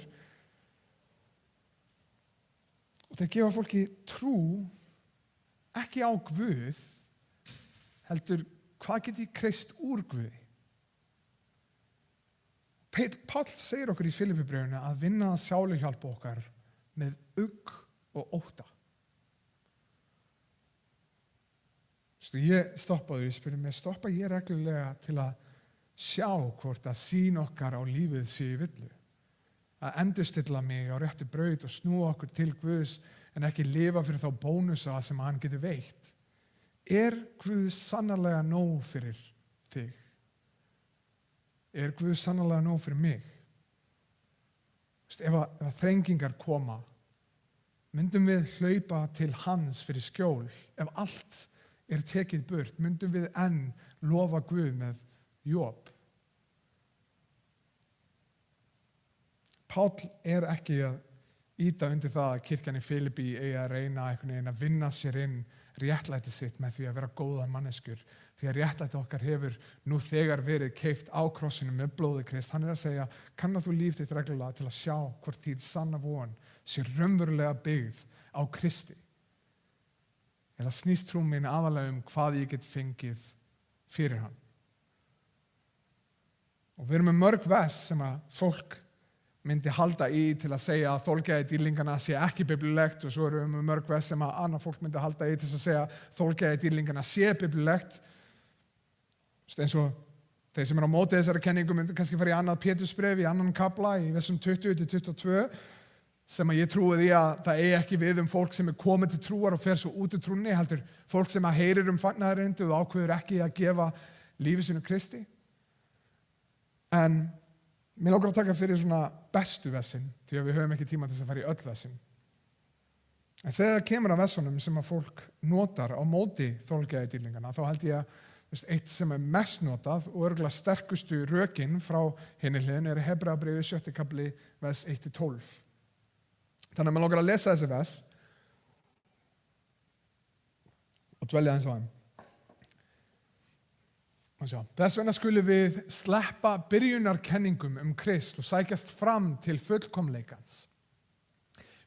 Og þeir gefa fólki trú ekki á Guð, heldur hvað get ég kreist úr Guði? Páll segir okkur í Filippibréfinu að vinna að sáluhjálpa okkar með ugg og ótta. Ég stoppaði og spurði mig, stoppa ég reglulega til að sjá hvort að sýn okkar á lífið sé í villu? Að endurstilla mig á réttu braut og snúa okkur til Guðs en ekki lifa fyrir þá bónusa sem hann getur veitt. Guð sannarlega nóg fyrir þig? Guð sannarlega nóg fyrir mig? Ef þrengingar koma, myndum við hlaupa til hans fyrir skjól? Ef allt tekið burt, myndum við enn lofa Guð með Job? Páll ekki að ýta undir það að kirkjan í Filippi eigi að reyna einhvern veginn að vinna sér inn réttlæti sitt með því að vera góðar manneskjur, því að réttlæti okkar hefur nú þegar verið keypt á krossinu með blóði Krists. Hann að segja, kannar þú líf þitt reglulega til að sjá hvort þín sanna von sé raunverulega byggð á Kristi? Eða snýst trú mín aðalega hvað ég get fengið fyrir hann? Og við erum með mörg vers sem að fólk myndi halda í til að segja að þolgæði dýrlingarna sé ekki biblíulegt, og svo erum við með mörg vers sem að annað fólk myndi halda í til að segja að þolgæði dýrlingarna sé biblíulegt. Eins og þeir sem á móti þessari kenningu myndi kannski fara í annað Pétursbréf, í annan kafla, í versum 20-22, sem að ég trúi því að það ekki við fólk sem komið til trúar og fer svo út í trúnni, heldur fólk sem að heyrir fagnaðarerindi og ákveður ekki að gefa lífi sínu Kristi. En mér langar að taka fyrir svona bestu versin, því að við höfum ekki tíma til að fara í öll versin. En þegar kemur að versunum sem að fólk notar á móti þolgæði dýrlingarna, þá held ég að eitt sem mest notað og örugglega sterkustu rökin frá hinni hliðin Hebreabréfið 7. kafli vers 1-12. Þannig að maður langar að lesa þessi vers og dvelja aðeins á þeim. Þess vegna skulum við sleppa byrjunarkenningum Krist og sækjast fram til fullkomleikans.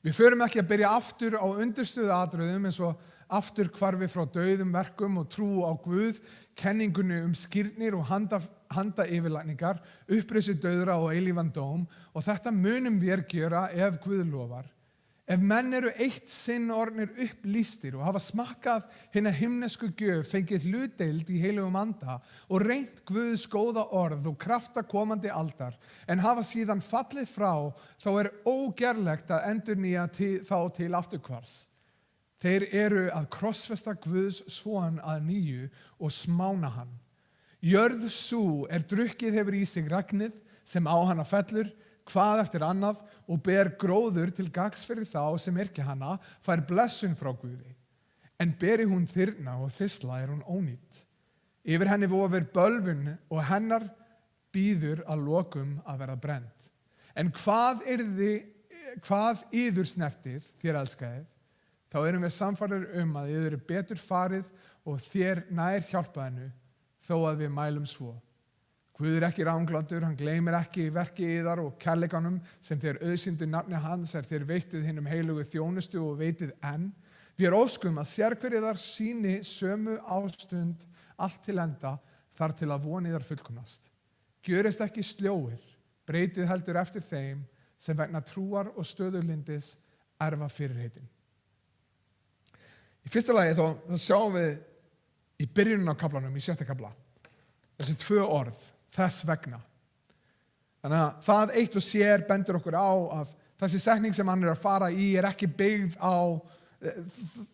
Við förum ekki að byrja aftur á undirstöðu atriðum eins og aftur hvarfi frá dauðum verkum og trú á Guð, kenningunni skírnir og handa yfirlækningar, uppreisi dauðra og eilífan dóm, og þetta munum við gera ef Guð lofar. Ef menn eru eitt sinn orðnir upplýstir og hafa smakkað hina himnesku gjöf, fengið hlutdeild í heilugum anda og reynt Guðs góða orð og krafta komandi aldar, en hafa síðan fallið frá, þá ógerlegt að endurnýja þá til afturhvarfs. Þeir eru að krossfesta Guðs son að nýju og smána hann. Jörð sú drukkið hefur í sig regnið sem á hana fellur, hvað eftir annað, og ber gróður til gagns fyrir þá sem yrkja hana, fær blessun frá Guði. En beri hún þyrna og þysla hún ónýtt. Yfir henni vofir bölvun og hennar bíður að lokum að verða brennt. En hvað yður snertir, þér elskaðir, þá erum við samfærir að yður betur farið og þér nær hjálpa hennu, þó að við mælum svo. Guð ekki ranglátur, hann gleymir ekki verki yðar og kærleikanum sem þér auðsýndu nafni hans þér veittuð hinum heilugu þjónustu og veitið enn. Við óskum að sérhver yðar sýni sömu ástund allt til enda þar til að von yðar fullkomnast. Gjörist ekki sljóir, breytið heldur eftir þeim sem vegna trúar og stöðulindis erfa fyrirheitin. Í fyrsta lagi þá sjáum við í byrjunum á kaflanum, í 7. kafla, þessi 2 orð, þess vegna. Þannig að það eitt og sér bendur okkur á að þessi setning sem hann að fara í ekki byggð á,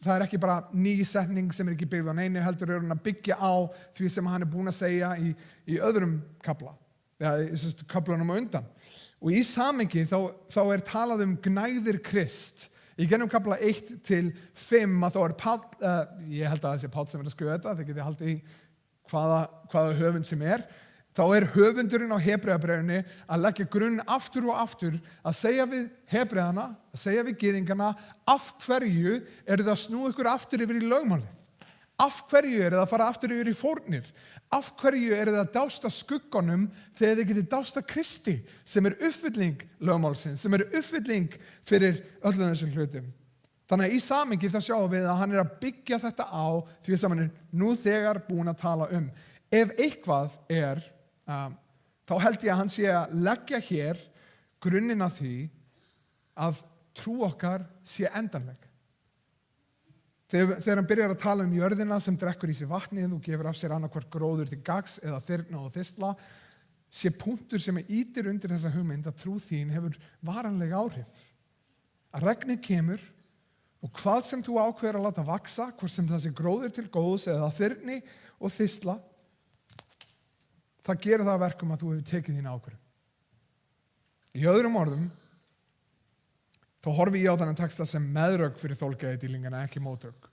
það ekki bara ný setning sem ekki byggð á neinu, heldur hann að byggja á því sem hann búinn að segja í öðrum kafla, eða í kaflanum á undan. Og í samhengi þá talað gnægðir Krist. Í gennum kafla 1-5 að þá Páll, ég held að það sé Páll sem að skrifa þetta, þið getið haldið í hvaða höfund sem þá höfundurinn á Hebreabréfinu að leggja grunn aftur og aftur að segja við Hebreana, að segja við gyðingana, af hverju það að snúa ykkur aftur yfir í lögmálið? Af hverju það að fara aftur yfir í fórnir? Af hverju það að dásta skugganum þegar þið getið dásta Kristi sem uppfylling lögmálsins, sem uppfylling fyrir öllum þessum hlutum? Þannig að í samhengi þá sjáum við að hann að byggja þetta á því sem hann nú þegar búinn að tala um. Ef eitthvað þá held ég að hann sé að leggja hér grunninn að því að trú okkar sé endanleg. Þegar hann byrjar að tala jörðina sem drekkur í sig vatnið og gefur af sér annarkvort gróður til gagns eða þyrna og þysla, sé punktur sem ýtir undir þessa hugmynd að trú þín hefur varanleg áhrif. Að regnið kemur og hvað sem þú ákveður að láta vaksa, hvort sem það sé gróður til góðs eða þyrni og þysla, það gerir það að verkum að þú hefur tekið þín ákvörðun. Í öðrum orðum, þá horfi ég á þennan texta sem meðrök fyrir þolgæðidýlingana, ekki mótrök.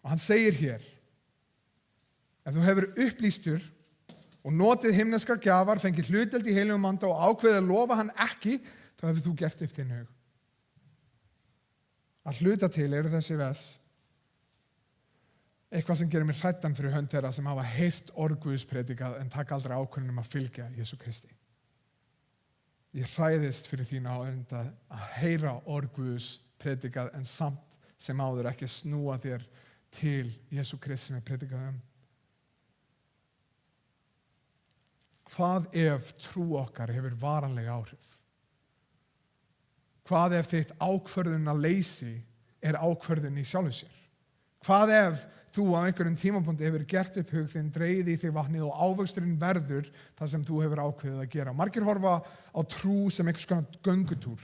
Og hann segir hér, ef þú hefur upplýstur og notið himneskar gjafar, fengið hlutdeild í heilugum anda og ákveðið að lofa hann ekki, þá hefur þú gert upp þinn hug. Að hluta til þessi vers eitthvað sem gerir mér hræddan fyrir hönd þeirra sem hafa heyrt orð Guðs predikað en taka aldrei ákvörðun að fylgja Jesú Kristi. Ég hræðist fyrir þína áhönd að heyra orð Guðs predikað en samt sem áður ekki snúa þér til Jesú Kristi sem predikað Hvað ef trú okkar hefur varanleg áhrif? Hvað ef þitt ákvörðunarleysi ákvörðun í sjálfu sér? Hvað ef þú á einhverjum tímapunkti hefur gert upp hug þinn, dregið í þig vatnið og ávöxturinn verður það sem þú hefur ákveðið að gera? Margir horfa á trú sem einhvers konar göngutúr.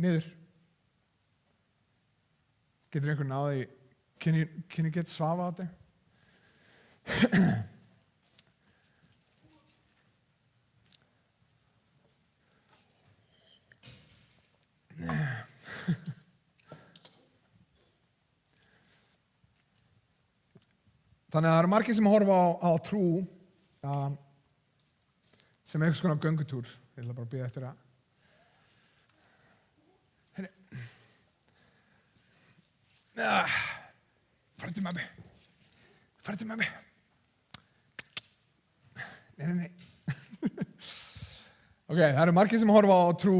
Niður. Getur einhver náði, can you get Svava out there? Þannig að það eru margir sem horfa á trú sem einhvers konar göngutúr. Ég ætla bara að bíða eftir það. Farðu með mig. Farðu með mig. Nei. Ok, það eru margir sem horfa á trú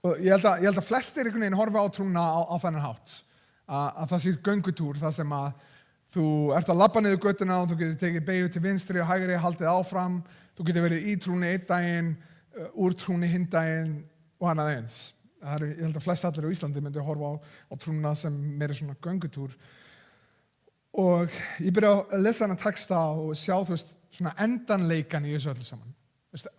og ég held að flestir einhvern veginn horfa á trúna á þennan hátt. Að það sé göngutúr, það sem að þú ert að labba niður göttuna og þú getur tekið beygju til vinstri og hægri, haldið áfram. Þú getur verið í trúni einn daginn, úr trúni hinn daginn og annað eins. Ég held að flest allir á Íslandi myndi horfa á trúna sem meira svona göngutúr. Og ég byrja að lesa þennan texta og sjá, svona endanleikan í þessu öllu saman.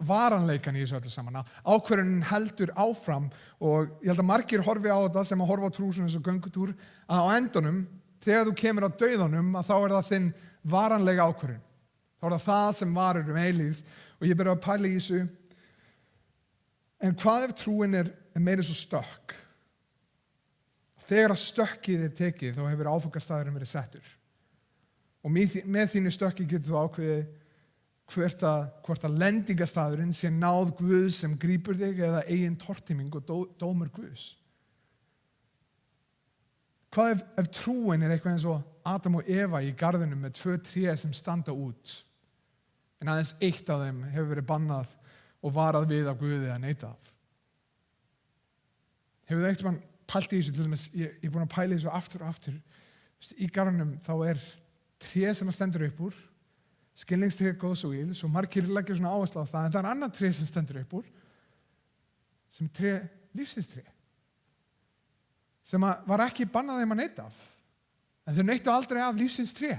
Varanleikan í þessu öllu saman. Ákvörðunin heldur áfram og ég held að margir horfi á þetta sem að horfa á trú svona þessu göngutúr að á endunum, þegar þú kemur á dauðanum, að þá það þinn varanlega ákvörðun. Þá það sem varir eilífð og ég byrja að pæla í þessu. En hvað ef trúin er meira svo stökk? Þegar að stökkið tekið, þá hefur áfangastæðurinn verið settur. Og með þínu stökki getur þú ákveðið hvort að lendingastæðurinn sé náð Guðs sem grípur þig eða eigin tortíming og dómur Guðs. Hvað ef trúin er eitthvað eins og Adam og Eva í garðinum með 2 tré sem standa út, en aðeins eitt af þeim hefur verið bannað og varað við af Guði að neita af? Hefur þið eitthvað pælt í þessu, til dæmis, ég er búin að pæla í þessu aftur og aftur. Í garðinum þá er tré sem stendur upp úr, skilningstré góðs og ills, og margir leggja svona áherslu á það, en það er annað tré sem stendur upp úr, sem tré lífsins tré, sem var ekki bannað þeim að neita af. En þau neittu aldrei af lífsins tré.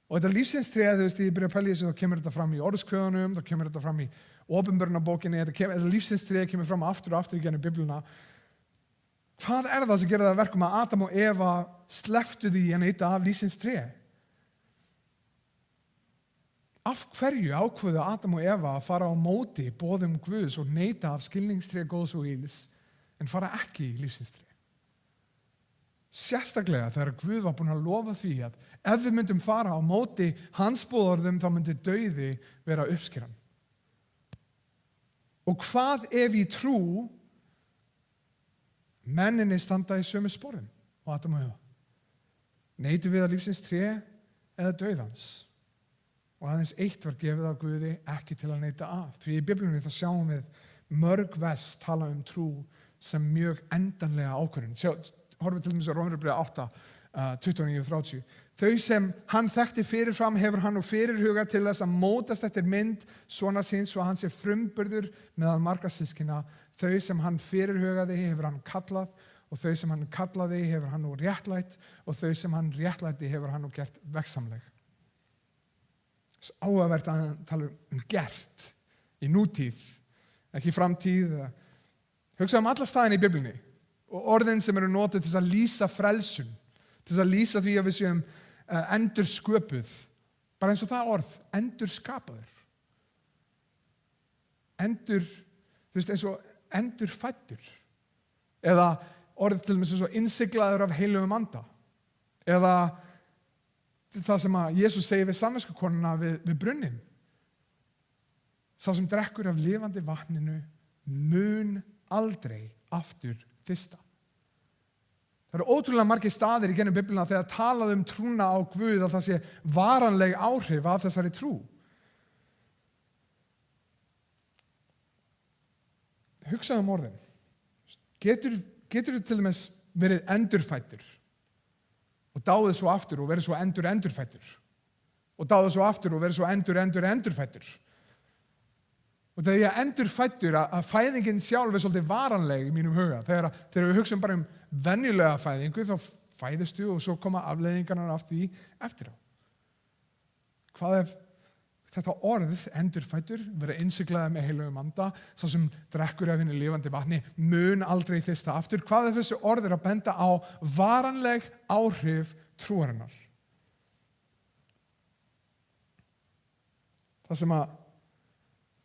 Og þetta lífsins tré, ég byrja að pæla í þessu, þá kemur þetta fram í orðskveðunum, þá kemur þetta fram í opinberunarbókinni, þetta lífsins tré kemur fram aftur og aftur í gennum Biblíuna. Hvað er það sem gerir það að verkum að Adam og Eva slepptu því að neita af lífsins tré? Af hverju ákveðu Adam og Eva að fara á móti boðum Guðs og neita af skilningstré góðs og ills, en fara ekki í lífsins tré? Sérstaklega þegar Guð var búinn að lofa því að ef við myndum fara á móti hans boðorðum, þá myndi dauði vera uppskeran. Og hvað ef í trú menninni standa í sömu sporðum og Adam og Eva? Neitum við að lífsins tré eða dauðans? Og aðeins eitt var gefið af Guði, ekki til að neita af. Því í Biblíunni þá sjáum við mörg vers tala um trú sem mjög endanlega ákvörðun. Horfum til dæmis á Rómarbréf 8, 29-30. Þau sem hann þekkti fyrirfram hefur hann nú fyrirhugað til þess að mótast eftir mynd sonar síns og hann sé frumburður meðal margra systkina. Þau sem hann fyrirhugaði hefur hann kallað og þau sem hann kallaði hefur hann nú réttlætt og þau sem hann réttlætti hefur hann nú gert veggsamleg. Áhugavert að hann tala gert í nútíð, ekki framtíð. Hugsa alla staðina í Biblíunni og orðin sem eru notið til þess að lýsa frelsun, til þess að lýsa því að við séum endursköpuð, bara eins og það orð, endurskapaður. Eins og endurfæddur. Eða orð til dæmis eins og innsiglaður af heilugum anda. Eða það sem að Jesús segir við samviskukonuna við brunnin. Sá sem drekkur af lifandi vatninu mun aldrei aftur þyrsta. Það eru ótrúlega margir staðir í gennum Biblíuna þegar talað trúna á Guð að það sé varanleg áhrif af þessari trú. Hugsaðu orðin. Getur þú til dæmis verið endurfæddur og dáið svo aftur og verið svo endurfæddur og dáið svo aftur og verið svo endurfæddur? Og þegar ég endurfæddur að fæðingin sjálf svolítið varanleg í mínum huga. Þegar við hugsaum bara venjulega fæðingu, þá fæðistu og svo koma afleiðingarnar af því eftir á. Hvað ef þetta orð, endurfæddur, verið innsiglaður með heilugum anda, sá sem drekkur af hinu lifandi vatni, mun aldrei þyrsta aftur? Hvað ef þessi orð að benda á varanleg áhrif trúarinnar? Það sem að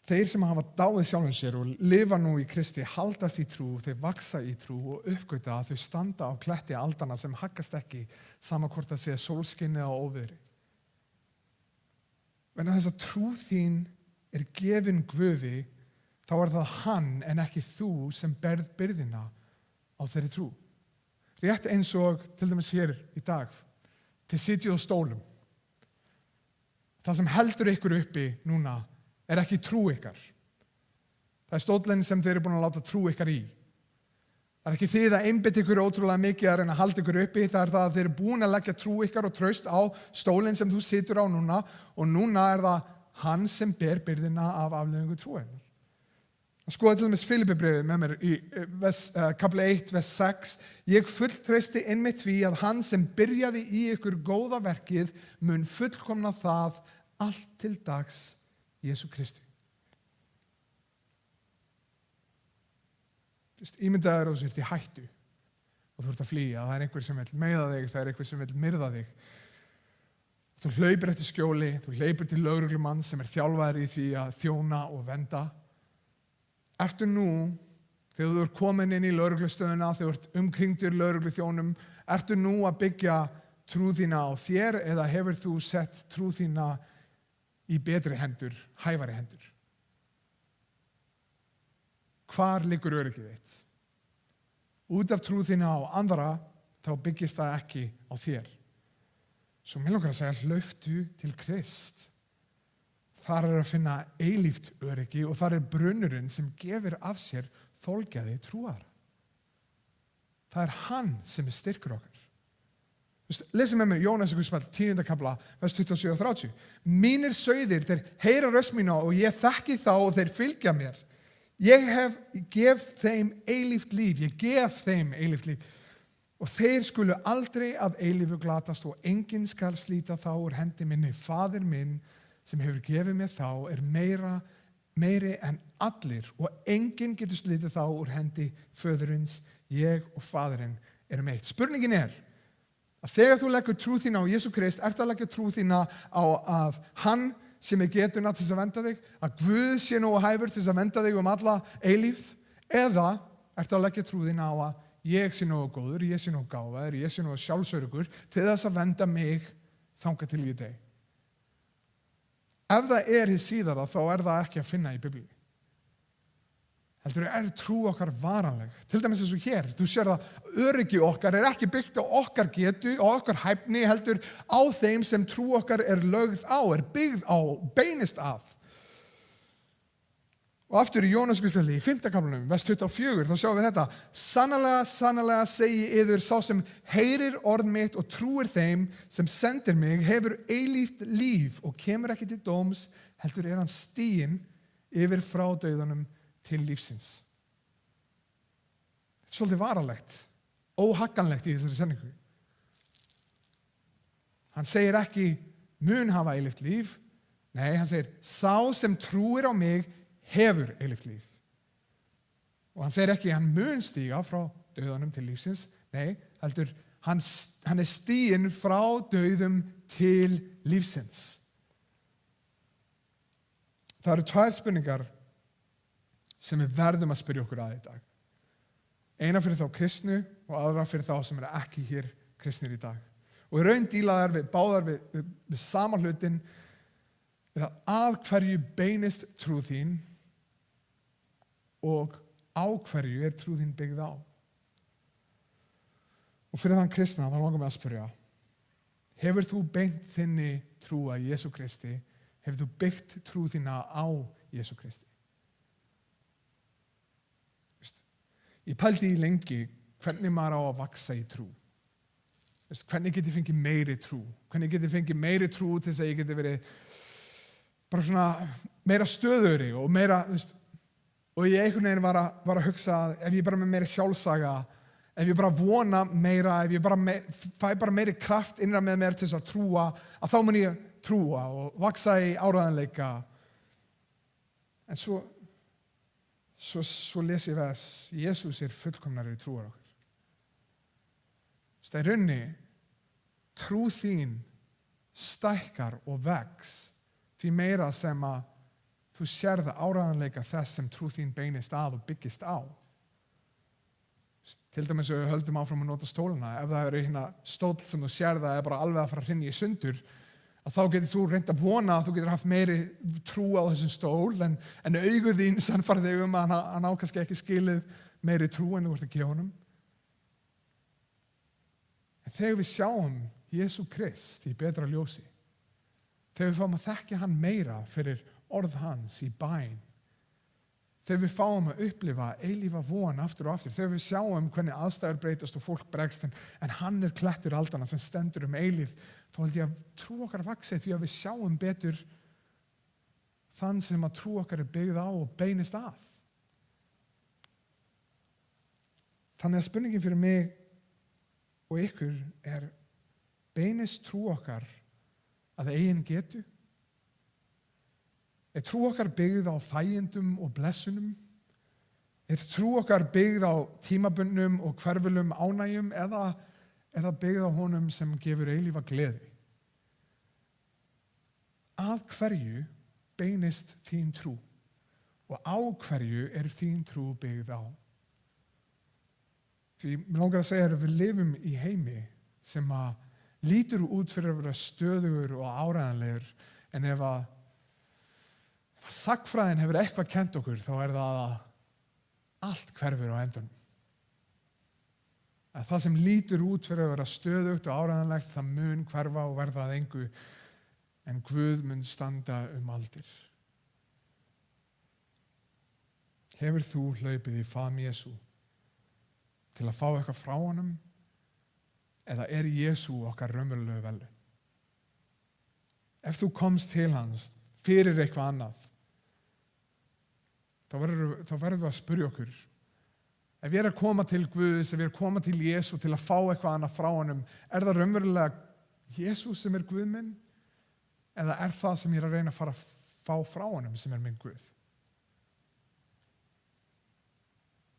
þeir sem hafa dáið sjálfum sér og lifa nú í Kristi haldast í trú, þeir vaksa í trú og uppgöta að þau standa á kletti aldanna sem haggast ekki sama hvort það sé sólskinni eða óveðri. En þess að trú þín gefin Guði, þá það hann en ekki þú sem berð byrðina á þeirri trú. Rétt eins og til dæmis hér í dag, þið sitjið á stólum. Það sem heldur ykkur uppi núna ekki trú ykkar. Það stóllinn sem þeir eru búin að láta trú ykkar í. Það ekki þið að einbeita ykkur ótrúlega mikið að reyna að halda ykkur uppi, það það að þeir eru búin að leggja trú ykkar og traust á stólinn sem þú situr á núna og núna það hann sem ber byrðina af afleiðingu trúarinnar. Skoða til dæmis Filippibréfið með mér í kapli 1, vers 6. Ég fulltreysti einmitt því að hann sem byrjaði í ykkur góða verkið mun fullkomna það allt til dags Jesú Kristi. Ímyndaður og þú ert í hættu og þú ert að flýja. Það einhver sem vil meiða þig, það einhver sem vil myrða þig. Þú hlaupir eftir skjóli, þú hlaupir til lögreglumann sem þjálfaður í því að þjóna og vernda. Ertu nú, þegar þú ert komin inn í lögreglustöðuna, þegar þú ert umkringdur lögregluþjónum, ertu nú að byggja trú þína á þér eða hefur þú sett trú þína í betri hendur, hæfari hendur? Hvar liggur öryggið þitt? Út af trú þína á andra, þá byggist það ekki á þér. Svo mér langar að segja, hlauptu til Krist. Þar að finna eilíft öryggi og þar brunnurinn sem gefur af sér þolgæði trúar. Það hann sem styrkur okkar. Lesum með mér Jónas 10. kapla, vers 27 og 30. Mínir sauðir, þeir heyra röst mína og ég þekki þá og þeir fylgja mér. Ég gef þeim eilíft líf, og þeir skulu aldrei af eilífu glatast og enginn skal slíta þá úr hendi minni. Faðir minn sem hefur gefið mér þá meiri en allir og enginn getur slítið þá úr hendi föðurins. Ég og faðurinn erum eitt. Spurningin að þegar þú leggur trú þína á Jesú Krist, ertu að leggja trú þína á að hann sem getuna til að vernda þig, að Guð sé nógu hæfur til að vernda þig alla eilífð, eða ertu að leggja trú þína á að ég sé nógu góður, ég sé nógu gáfaður, ég sé nógu sjálfsöruggur til þess að vernda mig þangað til ég dey. Ef það hið síðara, þá það ekki að finna í Biblíunni. Heldur trú okkar varanleg. Til dæmis eins og hér, þú sér að öryggi okkar ekki byggt á okkar getu, á okkar hæfni, heldur á þeim sem trú okkar lögð á, byggð á, beinist að. Og aftur í Jónasarguðspjalli, í 5. kaplanum, vers 24, þá sjáum við þetta. Sannarlega, sannarlega segi yður, sá sem heyrir orð mitt og trúir þeim sem sendir mig, hefur eilíft líf og kemur ekki til dóms, heldur hann stiginn yfir frá dauðanum til lífsins. Þetta svolítið varalegt, óhagganlegt í þessari sendingu. Hann segir ekki, mun hafa eilíft líf. Nei, hann segir, sá sem trúir á mig, hefur eilíft líf. Og hann segir ekki, hann mun stíga frá dauðanum til lífsins. Nei, heldur, hann stiginn frá dauðum til lífsins. Það eru 2 spurningar sem við verðum að spyrja okkur í dag. Eina fyrir þá kristnu og aðra fyrir þá sem ekki hér kristnir í dag. Og í raun dílaðar við báðar við sama hlutin, að hverju beinist trú þín og á hverju trú þín byggð á. Og fyrir þann kristna, þá langar mig að spyrja, hefur þú beint þinni trú að Jesú Kristi? Hefur þú byggt trú þína á Jesú Kristi? Ég pældi í lengi hvernig maður á að vaksa í trú. Hvernig get ég fengið meiri trú? Hvernig get ég fengið meiri trú til þess að ég geti verið bara svona meira stöðugri og meira, og ég einhvern veginn var að hugsa að ef ég bara með meiri sjálfsaga, ef ég bara vona meira, ef ég fæ bara meiri kraft innra með mér til þess að trúa, að þá mun ég trúa og vaksa í áræðanleika. En svo les ég vers, Jesús fullkomnari trúar okkar. Það raunni, trú þín stækkar og vex því meira sem að þú sérð áræðanleika þess sem trú þín beinist að og byggist á. Til dæmis við höldum áfram að nota stólana, ef það stóll sem þú sérð bara alveg að fara að hrynja í sundur, að þá getur þú reynt að vona að þú getur haft meiri trú á þessum stól en augu þín sannfæra þig að hann á kannski ekki skilið meiri trú en þú ert að gefa honum. En þegar við sjáum Jesú Krist í betra ljósi, þegar við fáum að þekkja hann meira fyrir orð hans í bæn, þegar við fáum að upplifa eilífa von aftur og aftur, þegar við sjáum hvernig aðstæður breytast og fólk bregst en hann er klettur aldana sem stendur eilíf, þá held ég að trú okkar vaxi því að við sjáum betur þann sem að trú okkar er byggð á og beinist að. Þannig að spurningin fyrir mig og ykkur er: beinist trú okkar að eigin getu? Er trú okkar byggð á þægindum og blessunum? Er trú okkar byggð á tímabundnum og hverfulum ánægjum eða er það byggð á honum sem gefur eilífa gleði? Að hverju beinist þín trú og á hverju er þín trú byggð á? Því mér langar að segja að við lifum í heimi sem að lítur út fyrir að vera stöðugur og áreiðanlegur, en ef að sagnfræðin hefur eitthvað kennt okkur þá er það að allt hverfur á endanum. Að það sem lítur út fyrir að vera stöðugt og áreiðanlegt, það mun hverfa og verða að engu, en Guð mun standa aldir. Hefur þú hlaupið í faðm Jesú til að fá eitthvað frá honum, eða er Jesú okkar raunverulegu velun? Ef þú komst til hans fyrir eitthvað annað, þá verðum við að spyrja okkur: ef ég er að koma til Guðs, ef ég er að koma til Jesú til að fá eitthvað annað frá honum, er það raunverulega Jesú sem er Guð minn, eða er það sem ég er að reyna að fara að fá frá honum sem er minn Guð?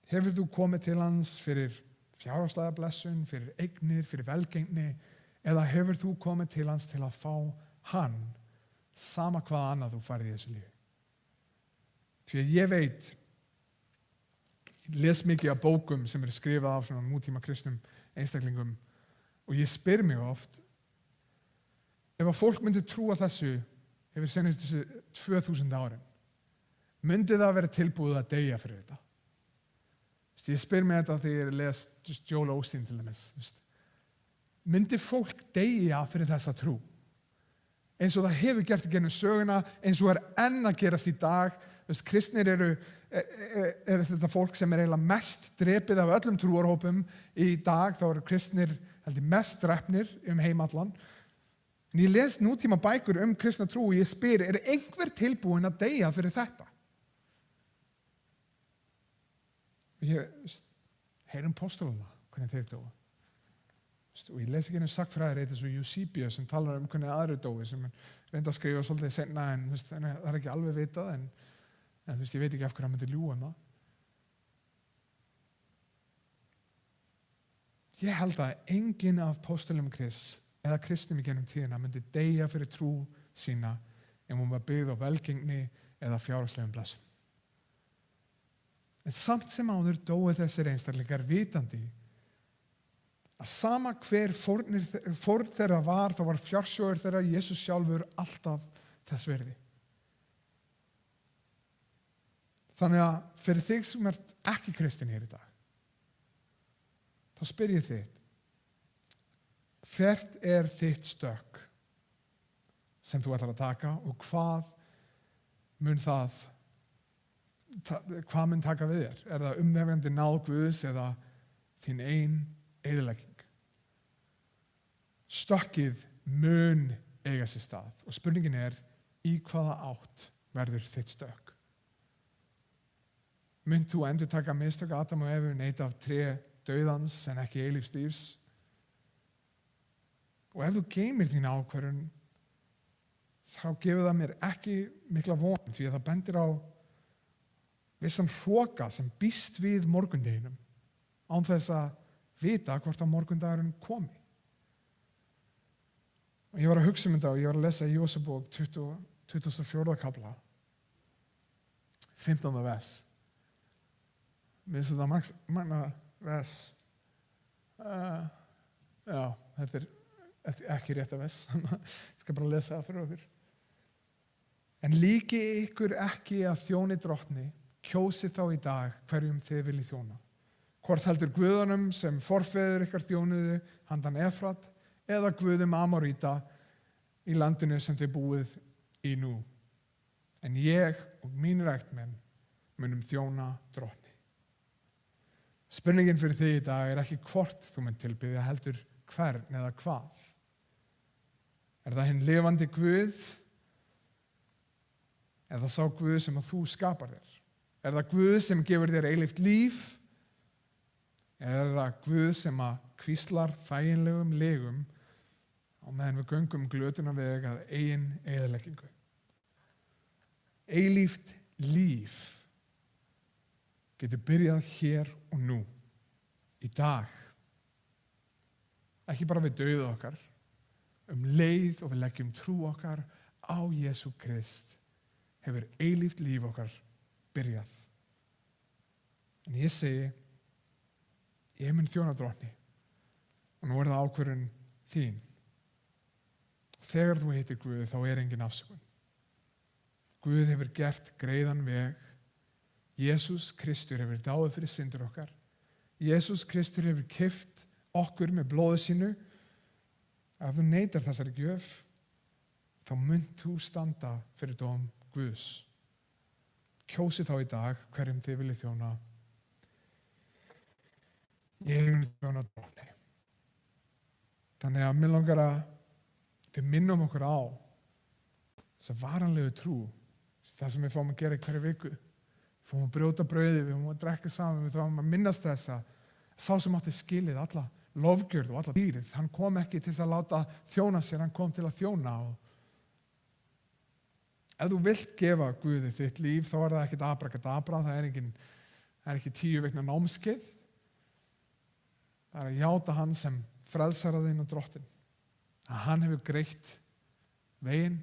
Hefur þú komið til hans fyrir fjárhagslega blessun, fyrir eignir, fyrir velgengni, eða hefur þú komið til hans til að fá hann sama hvað annað þú færði í þessu lífi? Því að ég veit, ég les mikið af bókum sem eru skrifað af svona nútíma kristnum einstaklingum og ég spyr mig oft, ef að fólk myndi trúa þessu hefur senast þessu 2000 árin, myndi það vera tilbúið að deyja fyrir þetta? Ég spyr mig þetta þegar ég les Joel Osteen til dæmis. Myndi fólk deyja fyrir þessa trú? Eins og það hefur gert í gegnum söguna, eins og er enn að gerast í dag. Kristnir eru þetta fólk sem er eiginlega mest drepið af öllum trúarhópum í dag. Þá eru kristnir mest drepnir heimallan. En ég les nútíma bækur kristna trú og ég spyr, er einhver tilbúin að deyja fyrir þetta? Og ég heyrum póstólana, hvernig þeir dóa. Og ég les ekki sagnfræðir eins og Eusebius sem talar hvernig aðrir dói, sem reynda að skrifa svolítið seinna, en það er ekki alveg vitað, en ég veit ekki af hverju hann myndi ljúga það. Ég held að enginn af póstólum Krists eða kristnum í gennum tíðina myndi deyja fyrir trú sína ef hún var byggð á velgengni eða fjárhagslegum blessum. En samt sem áður dóu þessir einstaklingar vitandi að sama hver fórn þeirra var, þá var fjársjóður þeirra Jesús sjálfur alltaf þess virði. Þannig að fyrir þig sem ert ekki kristinn hér í dag, þá spyr ég þig, hvert er þitt stökk sem þú ætlar að taka og hvað mun taka við þér? Er það umvefjandi náð Guðs eða þín ein eyðilegging? Stökkið mun eiga sér stað og spurningin er, í hvaða átt verður þitt stökk? Munt þú endurtaka mistök Adam og Evu, neita af tré dauðans en ekki eilífs lífs? Og ef þú geymir þín ákvörðun, þá gefur það mér ekki mikla von, því að það bendir á vissan hroka sem býst við morgundeginum án þess að vita hvort að morgundagurinn komi. Og ég var að hugsa þetta og ég var að lesa í Jósebók 24. kafla 15. vers. Mér finnst þetta magna vers. Þetta ekki rétt af þess, ég skal bara lesa það fyrir okkur. En líki ykkur ekki að þjóni drottni, kjósið þá í dag hverjum þið viljið þjóna. Hvort heldur guðunum sem forfeður ykkar þjónuðu handan Efrat eða guðum Amoríta í landinu sem þið búið í nú. En ég og mínir ættmenn munum þjóna drottni. Spurningin fyrir þig í dag er ekki hvort þú mun tilbiðja heldur hvern eða hvað. Er það hinn lifandi Guð eða sá Guð sem að þú skapar þér? Er það Guð sem gefur þér eilíft líf? Eða er það Guð sem að hvíslar þæginlegum legum á meðan við göngum glötuna veg að eigin eyðileggingu? Eilíft líf getur byrjað hér og nú, í dag. Ekki bara við dauða okkar, leið og við leggjum trú okkar á Jesú Krist, hefur eilíft líf okkar byrjað. En ég segi, ég mun þjóna drottni og nú er það ákvörðun þín. Þegar þú heitir Guð þá er engin afsökun. Guð hefur gert greiðan veg. Jesús Kristur hefur dáið fyrir syndir okkar. Jesús Kristur hefur keypt okkur með blóði sínu. Ef þú neitar þessari gjöf, þá munt þú standa fyrir dóm Guðs. Kjósið þá í dag hverjum þið viljið þjóna. Ég mun þjóna drottni. Þannig að mér langar að við minnum okkur á þessa varanlegu trú, það sem við fáum að gera í hverju viku. Við fáum að brjóta brauðið, við fáum að drekka saman, við fáum að minnast þess að sá sem átti skilið alla lofgjörð og alla dýrið, hann kom ekki til að láta þjóna sér, hann kom til að þjóna. Og ef þú vilt gefa Guði þitt líf, þá er það ekkert abrakadabra, það er ekki 10 vikna námskeið. Það er að játa hann sem frelsaraðinn og drottin. Að hann hefur greitt veginn,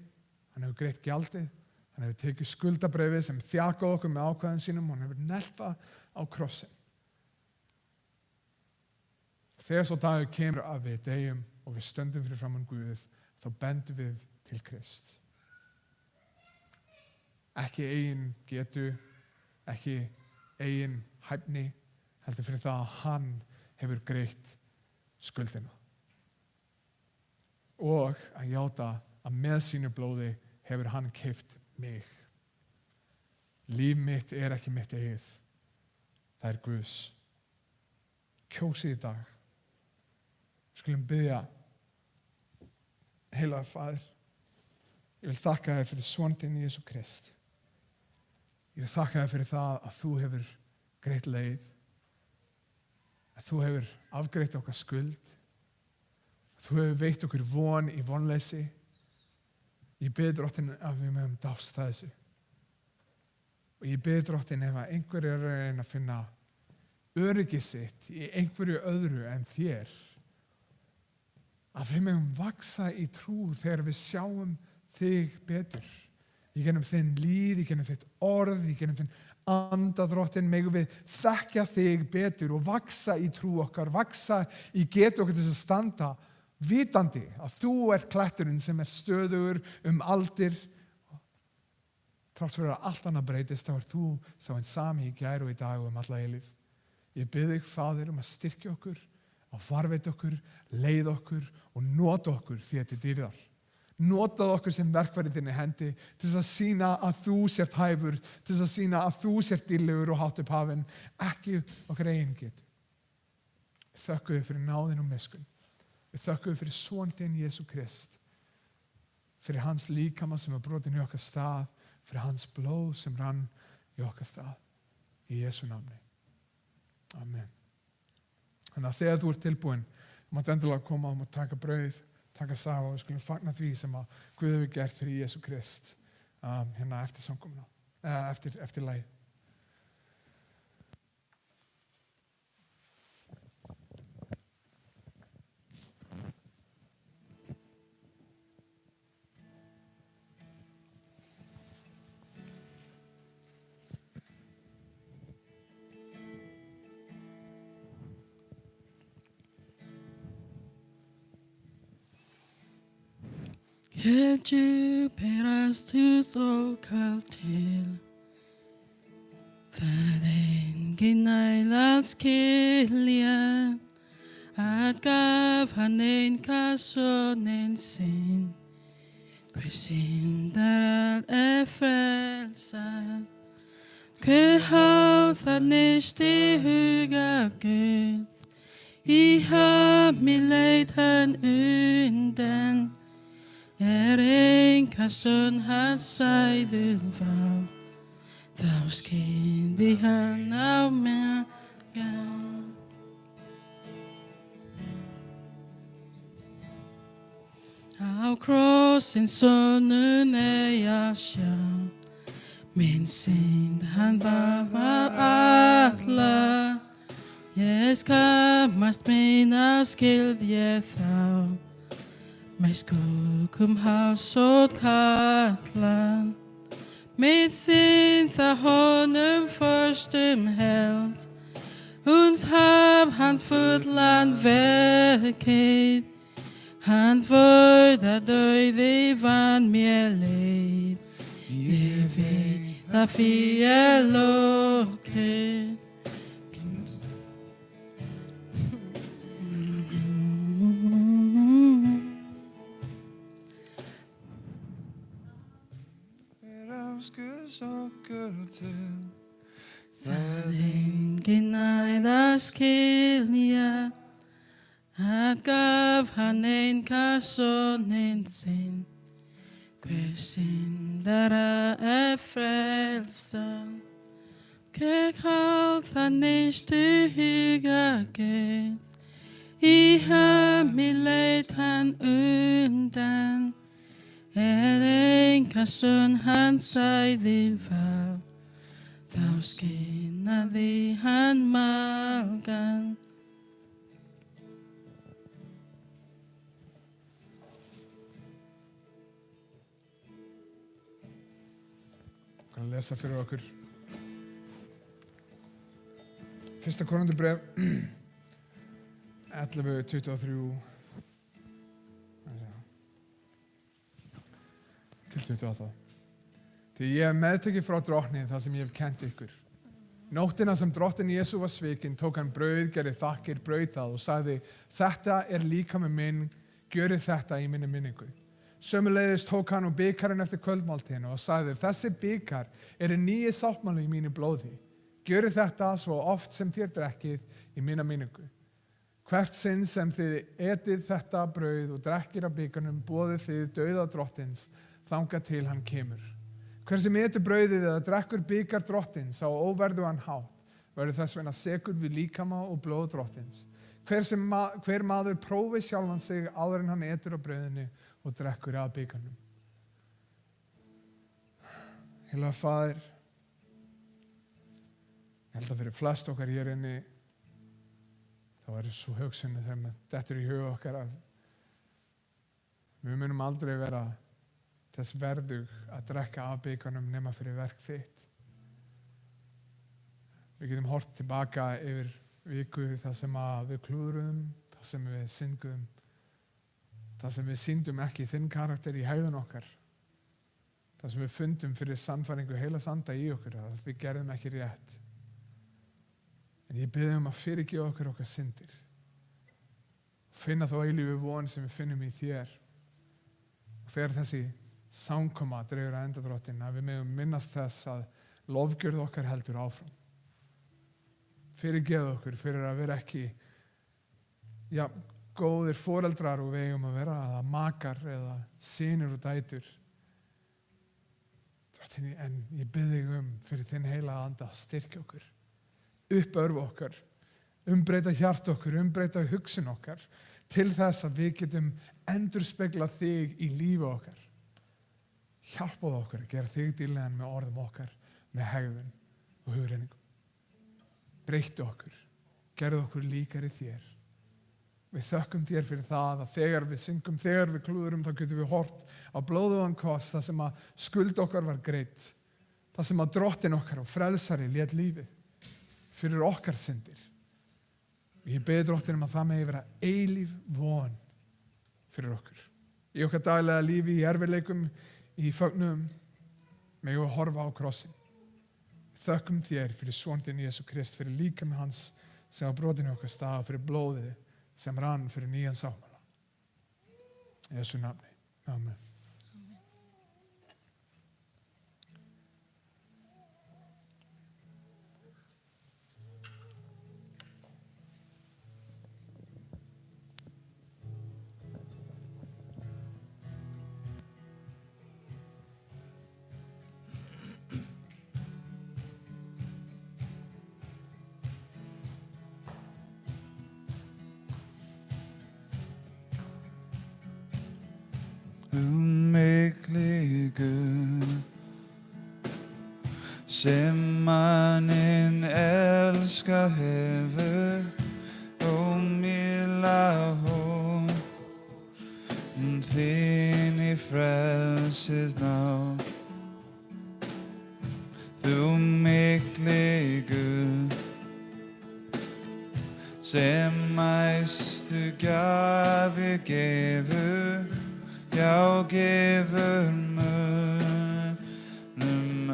hann hefur greitt gjaldið, hann hefur tekið skuldabréfið sem þjakað okkur með ákvæðin sínum og hann hefur neglt það á krossin. Þegar svo dagur kemur að við deyjum og við stöndum fyrir framan Guð, þá bendum við til Krist. Ekki eigin getu, ekki eigin hæfni, heldur fyrir það að hann hefur greitt skuldina. Og að játa að með sínu blóði hefur hann keypt mig. Líf mitt er ekki mitt eigið, það er Guðs. Kjósið í dag. Skulum biðja. Heilagur Faðir, ég vil þakka þér fyrir son þinn Jesú Krist. Ég vil þakka þér fyrir það að þú hefur greitt leið, að þú hefur afgreitt okkar skuld, að þú hefur veitt okkur von í vonleysi. Ég bið Drottinn að við mögum dást að þessu. Og ég bið Drottinn ef að einhver er að reyna að finna öryggi sitt í einhverju öðru en þér, að við mögum vaksa í trú þegar við sjáum þig betur. Í gennum þinn líð, í gennum þitt orð, í gennum þinn anda, Drottinn, megum við þekkja þig betur og vaksa í trú okkar, vaksa í getu okkar til þess að standa vitandi að þú ert kletturinn sem er stöðugur aldir. Þrátt fyrir að allt annað breytist, þá er þú sá einn sami í gær og í dag og alla eilífð. Ég bið þig, Faðir, að styrkja okkur, að varveita okkur, leiða okkur og nota okkur því að þetta er dýrðar. Notað okkur sem verkfæri þinni hendi til þess að sýna að þú sért hæfur, til þess að sýna að þú sért dýrlegur og hátt upp hafinn, ekki okkar eigin getu. Við þökkum þig fyrir náðin og miskunn. Við þökkum þig fyrir son þinn Jesú Krist, fyrir hans líkama sem er brotinn í okkar stað, fyrir hans blóð sem rann í okkar stað. Í Jesú nafni. Amen. Þannig að þegar þú ert tilbúin, þú mátt endilega koma og taka brauð, taka safa og við skulum fagna því sem að Guð hefur gert fyrir Jesú Krist hérna eftir samkomuna, eftir lagið. Could you bid us to såkall till för ingen nejlans kilja att gav han en kassonen sin hver syndar allt frälsad hver har han nist i huga Gud i hemlighet han undan en kasson han sæður var þá skýndi hann á magan á krossen sonen jag sjá min synd han bar alla ég skammast mina skuld ég þá með skuggum hásótt kallan Med sin það honum förstum held Uns hab hans fullan verkhet Hans vörda döði vann mér leið Ég veit að því lokið Það enginn að skilja að gaf hann ein kassonen sinn hver syndara frälsad hver hald hann nist i huga Gud i hemlighet han undan en kasson han sæði var þá skinnaði hann magan Ég kann lesa fyrir okkur 1. Korinthubréf 11:23 til 28. Því ég hef meðtekið frá drottni það sem ég hef kennt ykkur. Nóttina sem drottin Jesú var svikinn tók hann brauð, gerði þakkir, braut það og sagði þetta líkami minn, gjörið þetta í minni minningu. Sömuleiðis tók hann og bikarinn eftir kvöldmáltíðina og sagði þessi bikar nýji sáttmáli í mínu blóði. Gjörið þetta svo oft sem þér drekkið í minna minningu. Hvert sinn sem þið etið þetta brauð og drekkir af bikarnum boðið þið dauða drottins þangað til hann kemur. Hver sem etur brauðið eða drekkur bikar drottins á óverðu hann hátt, verður þess vegna sekur við líkama og blóð drottins. Hver maður prófi sjálfan sig áður en hann etur á brauðinu og drekkur af bikarnum. Heilaga Faðir, ég held að fyrir flest okkar hér inni, þá svo hugsunni þegar dettur í huga okkar að við munum aldrei vera þess verðug að drekka af bikarnum nema fyrir verk þitt. Við getum hort tilbaka yfir viku þar sem við klúðruðum, þar sem við syndum, þar sem við sýndum ekki þinn karakter í hegðun okkar, þar sem við fundum fyrir sannfæringu heilags anda í okkur að við gerðum ekki rétt. En ég bið að fyrirgefa okkur okkar syndir. Finna þá eilífu von sem við finnum í þér. Og þegar þessi samkoma dregur að endadrottin að við megum minnast þess að lofgjörð okkar heldur áfram. Fyrirgeðu okkur fyrir að vera ekki góðir foreldrar og við eigum að vera eða makar eða synir og dætur. Drottin, en ég bið þig fyrir þinn heilaga anda að styrkja okkur, uppörfa okkar, umbreyta hjart okkur, umbreyta hugsun okkar til þess að við getum endurspeglað þig í lífi okkar. Hjálpaðu okkur að gera þig dýrlegan með orðum okkar, með hegðun og hugrenningum. Breyttu okkur, gerðu okkur líkari þér. Við þökkum þér fyrir það að þegar við syngum, þegar við klúðurum, þá getum við hort á blóðugan kross, það sem að skuld okkar var greidd, það sem að drottin okkar og frelsari lét lífið fyrir okkar syndir. Ég bið drottinum að það megi vera eilíf von fyrir okkur. í okkar daglega lífi, í erfiðleikum, í fögnum, megum við horfa á krossin. Þökkum þér fyrir son þinn Jesú Krist, fyrir líkami hans sem var brotinn í okkar stað, fyrir blóðið sem rann fyrir nýjan sáttmála. Í Jesú nafni. Amen. Du mikli Gud, sem manninn elskar hefur og mildar hån þín í frelsis ná. Du mikli Gud, sem mæstu gjafir gefur, já, gefur mönnum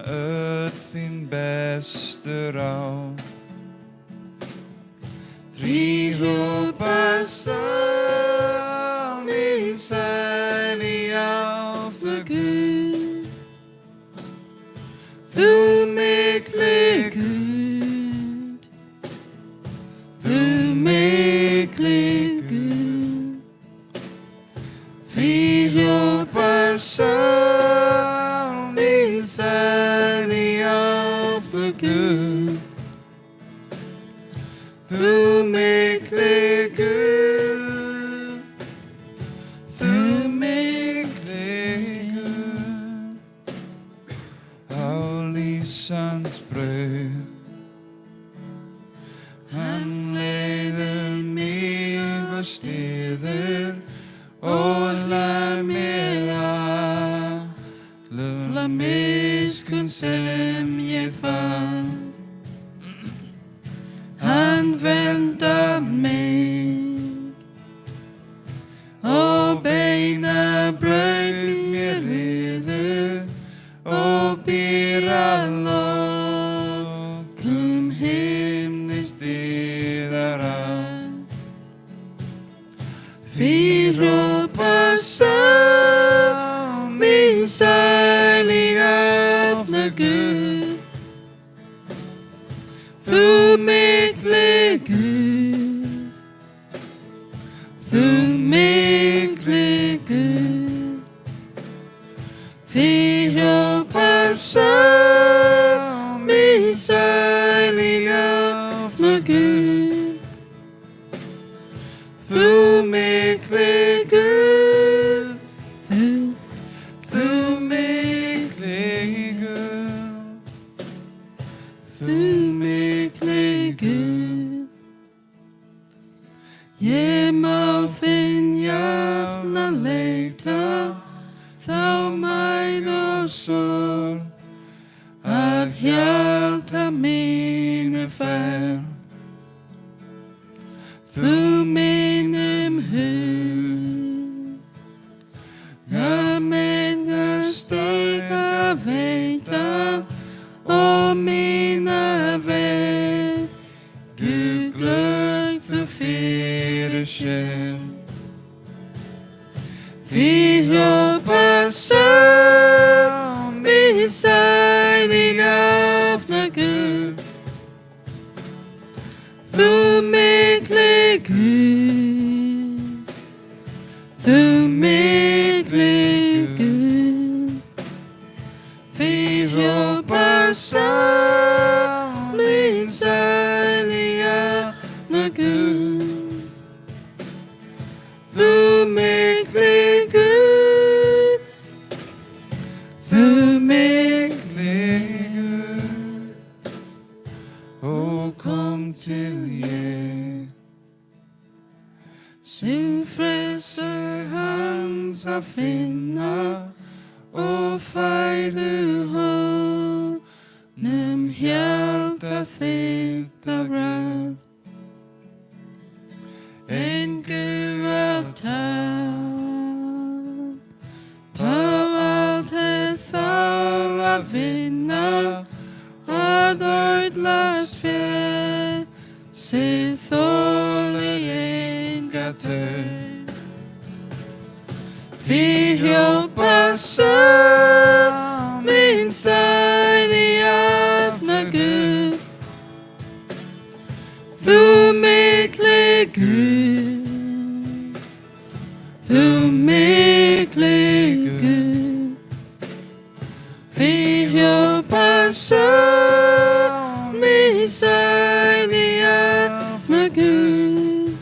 öll þín bestu ráð. Því hrópar Salmi sæli áflug Gud, Þú mikli Gud, þú mikli Gud, því hrópar Salmi sæli áflug Gud. Þú mikli Gud, þú mikli Gud, á lífsins brauð. Hann leiðir mig og styður og lær mér alla miskunn sem ég fann. hann verndar mig og beina braut mér riður og býr að lokum himnins dyrar að. Því hrópar Salmi sæli áflug Gud, þú mikli Gud, þú mikli Gud, því hrópar Salmi sæli áflug Gud, þú mikli Gud, þú mikli Gud, þú mikli Gud. Ég má þinn jafnan leita, þá mæð og sorg að hjarta mínu fær. Þú mínum hug að minna styrka veita og mína veg glögg þú fyrir sjálf. Því hrópar Salmi sæli áflug Gud, þú mikli Gud, þú mikli Gud, því hrópar Salmi sæli áflug Gud, þú mikli Gud, þú mikli Gud. Og kom til ég, Þú frelser hans að finna og færðu honum hjarta þitt af röð. Engu að tala vad ödlast fel, se tholi enga död. Vi hoppas min særlig öppna Gud, du mekle Gud, du mekle Gud. Vi hoppas min særlig öppna Gud,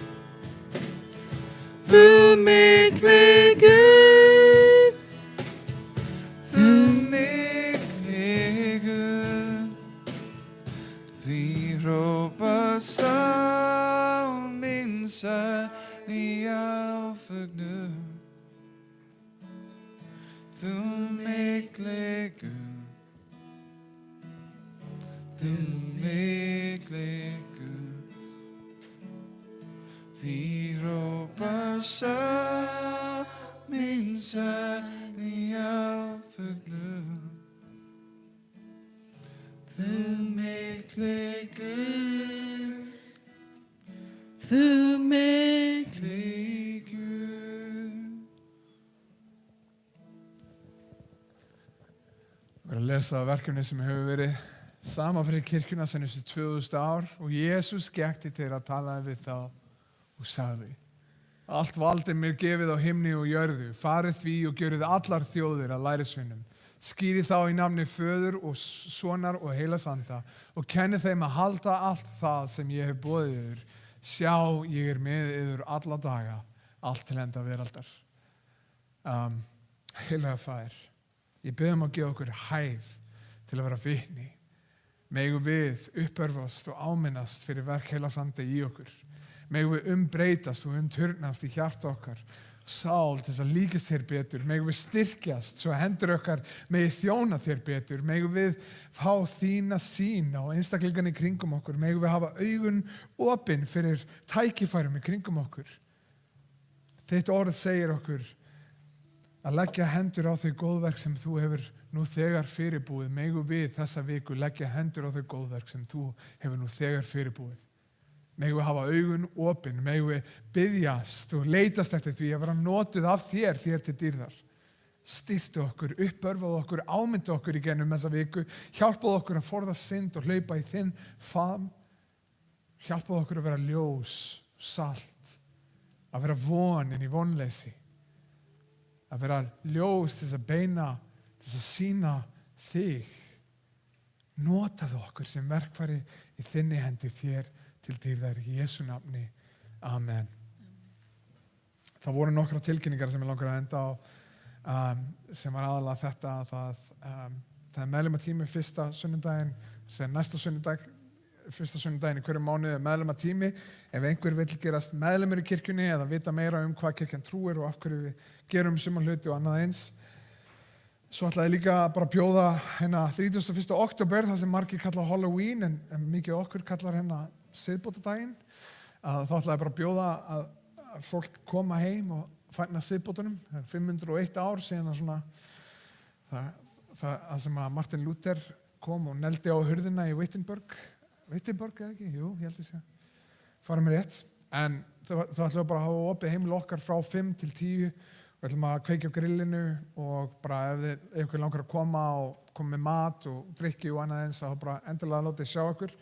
du mekle Gud, Du mekle Gud, vi råber som min særlige affølge. Du mekle Gud, du mekle Gud, vi råber som min særlige affølge. Du mekle Gud, du mekle mekle Gud. Við erum að lesa verkefni sem hefur verið sama fyrir kirkjuna sennustu 2000 ár og Jesús gekk til þeirra, talaði við þá og sagði: Allt vald er mér gefið á himni og jörðu, farið því og gjörið allar þjóðir að lærisveinum. Skýrið þá í nafni Föður og Sonar og Heilags Anda og kennið þeim að halda allt það sem ég hef boðið yður. Sjá, ég er með yður alla daga, allt til enda veraldar. Heilaga Faðir, ég bið að gefa okkur hæf til að vera vitni. Megum við uppörfast og áminnast fyrir verk Heilags Anda í okkur. Megum við umbreytast og umturnast í hjarta okkar. Sál til þess að líkast þér betur. Megum við styrkjast svo að hendur okkar megi þjóna þér betur. Megum við fá þína sýn á einstaklingarnir í kringum okkur. Megum við hafa augun opin fyrir tækifærum í kringum okkur. Þitt orð segir okkur að leggja hendur á þau góðverk sem þú hefur nú þegar fyrirbúið. Megum við þessa viku leggja hendur á þau góðverk sem þú hefur nú þegar fyrirbúið. Megum við hafa augun opin, megum við biðjast og leitast eftir því að vera notuð af þér til dýrðar. Styrktu okkur, uppörfaðu okkur, ámyndu okkur í gennum þessa viku, hjálpaðu okkur að forðast synd og hlaupa í þinn faðm. Hjálpaðu okkur að vera ljós, salt, að vera von inn í vonleysi, að vera ljós til þess að beina, til þess að sýna þig. Notaðu okkur sem verkfæri í þinni hendi þér til dýrðar í Jesú nafni. Amen. Það voru nokkra tilkynningar sem ég langar að enda á, sem var aðalega þetta að það er meðlimatími fyrsta sunnudaginn, sem næsta sunnudag, fyrsta sunnudaginn í hverju mánuði er meðlimatími. Ef einhver vill gerast meðlimur í kirkjunni eða vita meira hvað kirkjan trúir og af hverju við gerum suma hluti og annað eins. Svo ætlaði ég líka bara að bjóða 31. október, það sem margir kalla Halloween, en mikið okkur kallar siðbótadaginn. Þá ætlaði ég bara að bjóða að fólk koma heim og fagna siðbótunum. Það er 501 ár síðan að það sem að Martin Luther kom og neldi á hurðina í Wittenberg eða ekki? Jú, ég held að sé. Fara mér rétt. En það ætlaði bara að hafa opið heimil okkar frá 5 til 10. Við ætlum að kveikja á grillinu og bara ef ykkur langar að koma og koma með mat og drykki og annað eins, þá bara endilega látið sjá okkur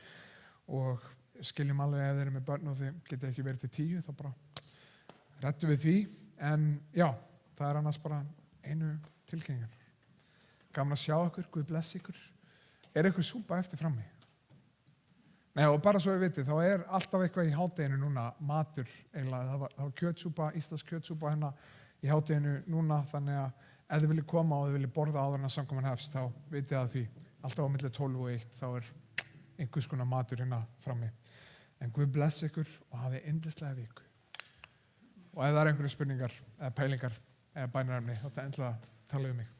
og skiljum alveg ef þeir eru með börn og þið geta ekki verið til 10, þá bara rettum við því. En já, það er annars bara einu tilkynningar. Gaman að sjá okkur, Guð bless ykkur. Er ykkur súpa eftir frammi? Nei, og bara svo við vitið, þá er alltaf eitthvað í hádeginu núna, matur eiginlega. Það var kjötsúpa, íslensk kjötsúpa í hádeginu núna, þannig að ef þið viljið koma og þið viljið borða áður en að samkoman hefst, þá vitið að því alltaf á milli 12 og 1, þá er einhvers konar matur frammi. En Guð bless ykkur og hafið yndislega viku. Og ef það er einhverju spurningar eða pælingar eða bænarefni, þá endilega tala við mig.